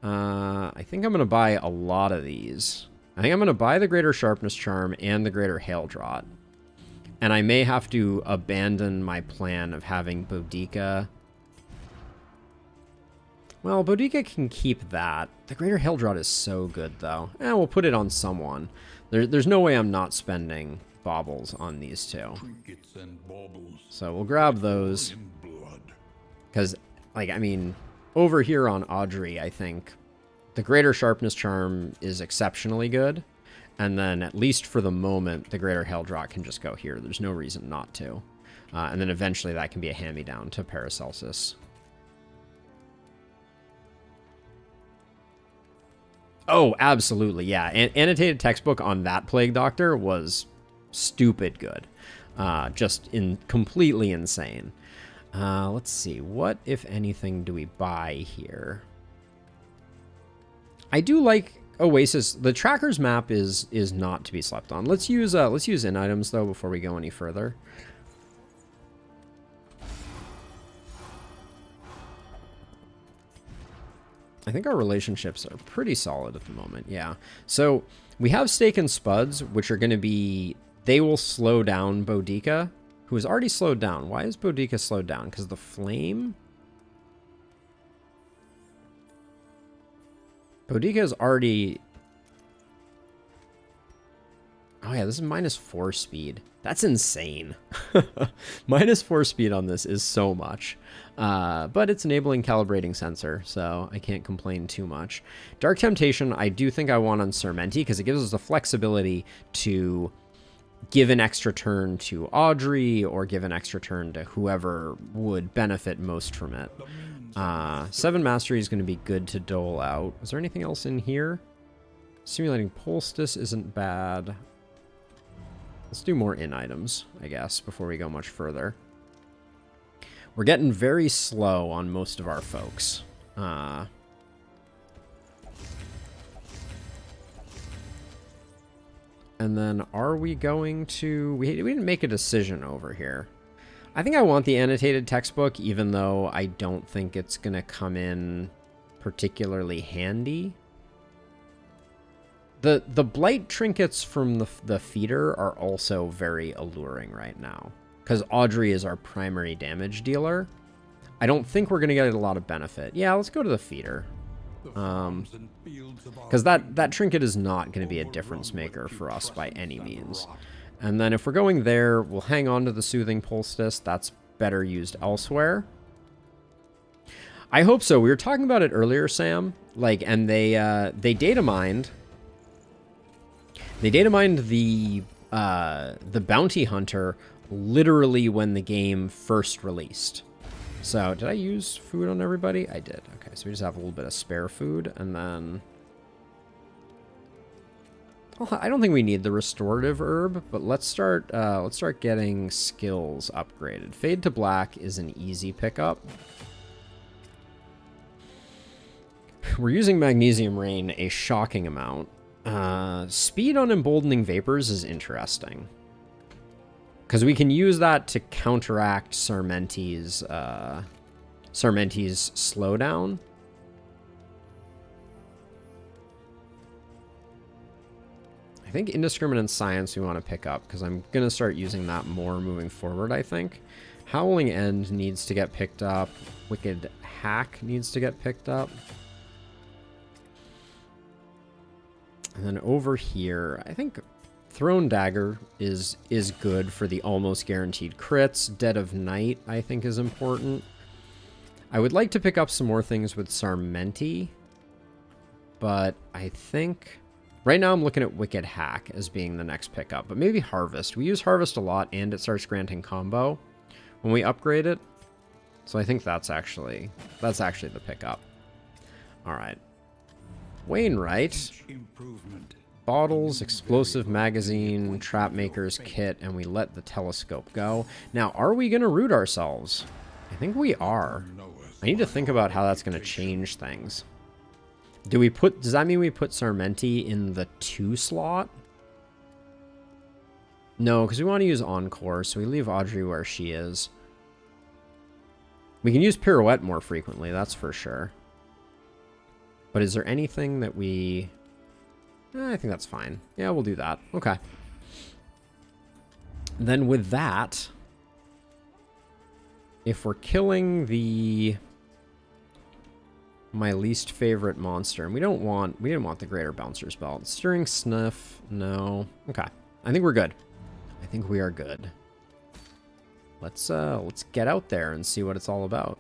I think I'm gonna buy a lot of these. I think I'm gonna buy the Greater Sharpness Charm and the Greater Hail Draught. And I may have to abandon my plan of having Boudica. Well, Boudica can keep that. The Greater Hail Draught is so good, though. We'll put it on someone. There's no way I'm not spending baubles on these two. So we'll grab those. Because, like, I mean, over here on Audrey, I think the Greater Sharpness Charm is exceptionally good. And then, at least for the moment, the Greater Hail Draught can just go here. There's no reason not to. And then eventually that can be a hand-me-down to Paracelsus. Oh, absolutely, yeah. Annotated textbook on that Plague Doctor was stupid good. Just completely insane. Let's see. What, if anything, do we buy here? I do like Oasis. The Trackers map is not to be slept on. Let's use in items though before we go any further. I think our relationships are pretty solid at the moment. Yeah. So we have Stake and Spuds, which are going to be, they will slow down Boudica, who is already slowed down. Why is Boudica slowed down? Because the flame. Boudica is already... Oh yeah, this is -4 speed. That's insane. -4 speed on this is so much. But it's enabling calibrating sensor, so I can't complain too much. Dark Temptation, I do think I want on Sarmenti, because it gives us the flexibility to give an extra turn to Audrey, or give an extra turn to whoever would benefit most from it. 7 Mastery is going to be good to dole out. Is there anything else in here? Simulating Poultice isn't bad. Let's do more in items, I guess, before we go much further. We're getting very slow on most of our folks. And then are we going to... We didn't make a decision over here. I think I want the annotated textbook, even though I don't think it's going to come in particularly handy. The blight trinkets from the feeder are also very alluring right now, because Audrey is our primary damage dealer. I don't think we're going to get a lot of benefit. Yeah, let's go to the feeder. Because that trinket is not going to be a difference maker for us by any means. And then if we're going there, we'll hang on to the Soothing Poultice. That's better used elsewhere. I hope so. We were talking about it earlier, Sam. Like, and they data mined. They data mined the Bounty Hunter literally when the game first released. So, did I use food on everybody? I did. Okay, so we just have a little bit of spare food, and then... Well, I don't think we need the restorative herb, but let's start getting skills upgraded. Fade to Black is an easy pickup. We're using Magnesium Rain a shocking amount. Speed on Emboldening Vapors is interesting, because we can use that to counteract Sarmenti's slowdown. I I think Indiscriminate Science we want to pick up, because I'm going to start using that more moving forward, I think. Howling End needs to get picked up. Wicked Hack needs to get picked up. And then over here, I think Thrown Dagger is good for the almost guaranteed crits. Dead of Night, I think, is important. I would like to pick up some more things with Sarmenti, but I think right now I'm looking at Wicked Hack as being the next pickup, but maybe Harvest. We use Harvest a lot, and it starts granting combo when we upgrade it. So I think that's actually the pickup. All right. Wainwright. Bottles, explosive magazine, trap maker's kit, and we let the telescope go. Now, are we going to root ourselves? I think we are. I need to think about how that's going to change things. Does that mean we put Sarmenti in the 2 slot? No, because we want to use Encore, so we leave Audrey where she is. We can use Pirouette more frequently, that's for sure. But is there anything that we... I think that's fine. Yeah, we'll do that. Okay. Then with that, if we're killing my least favorite monster, and we didn't want the Greater Bouncer's Belt. Stirring Sniff, no. Okay. I think we're good. I think we are good. Let's get out there and see what it's all about.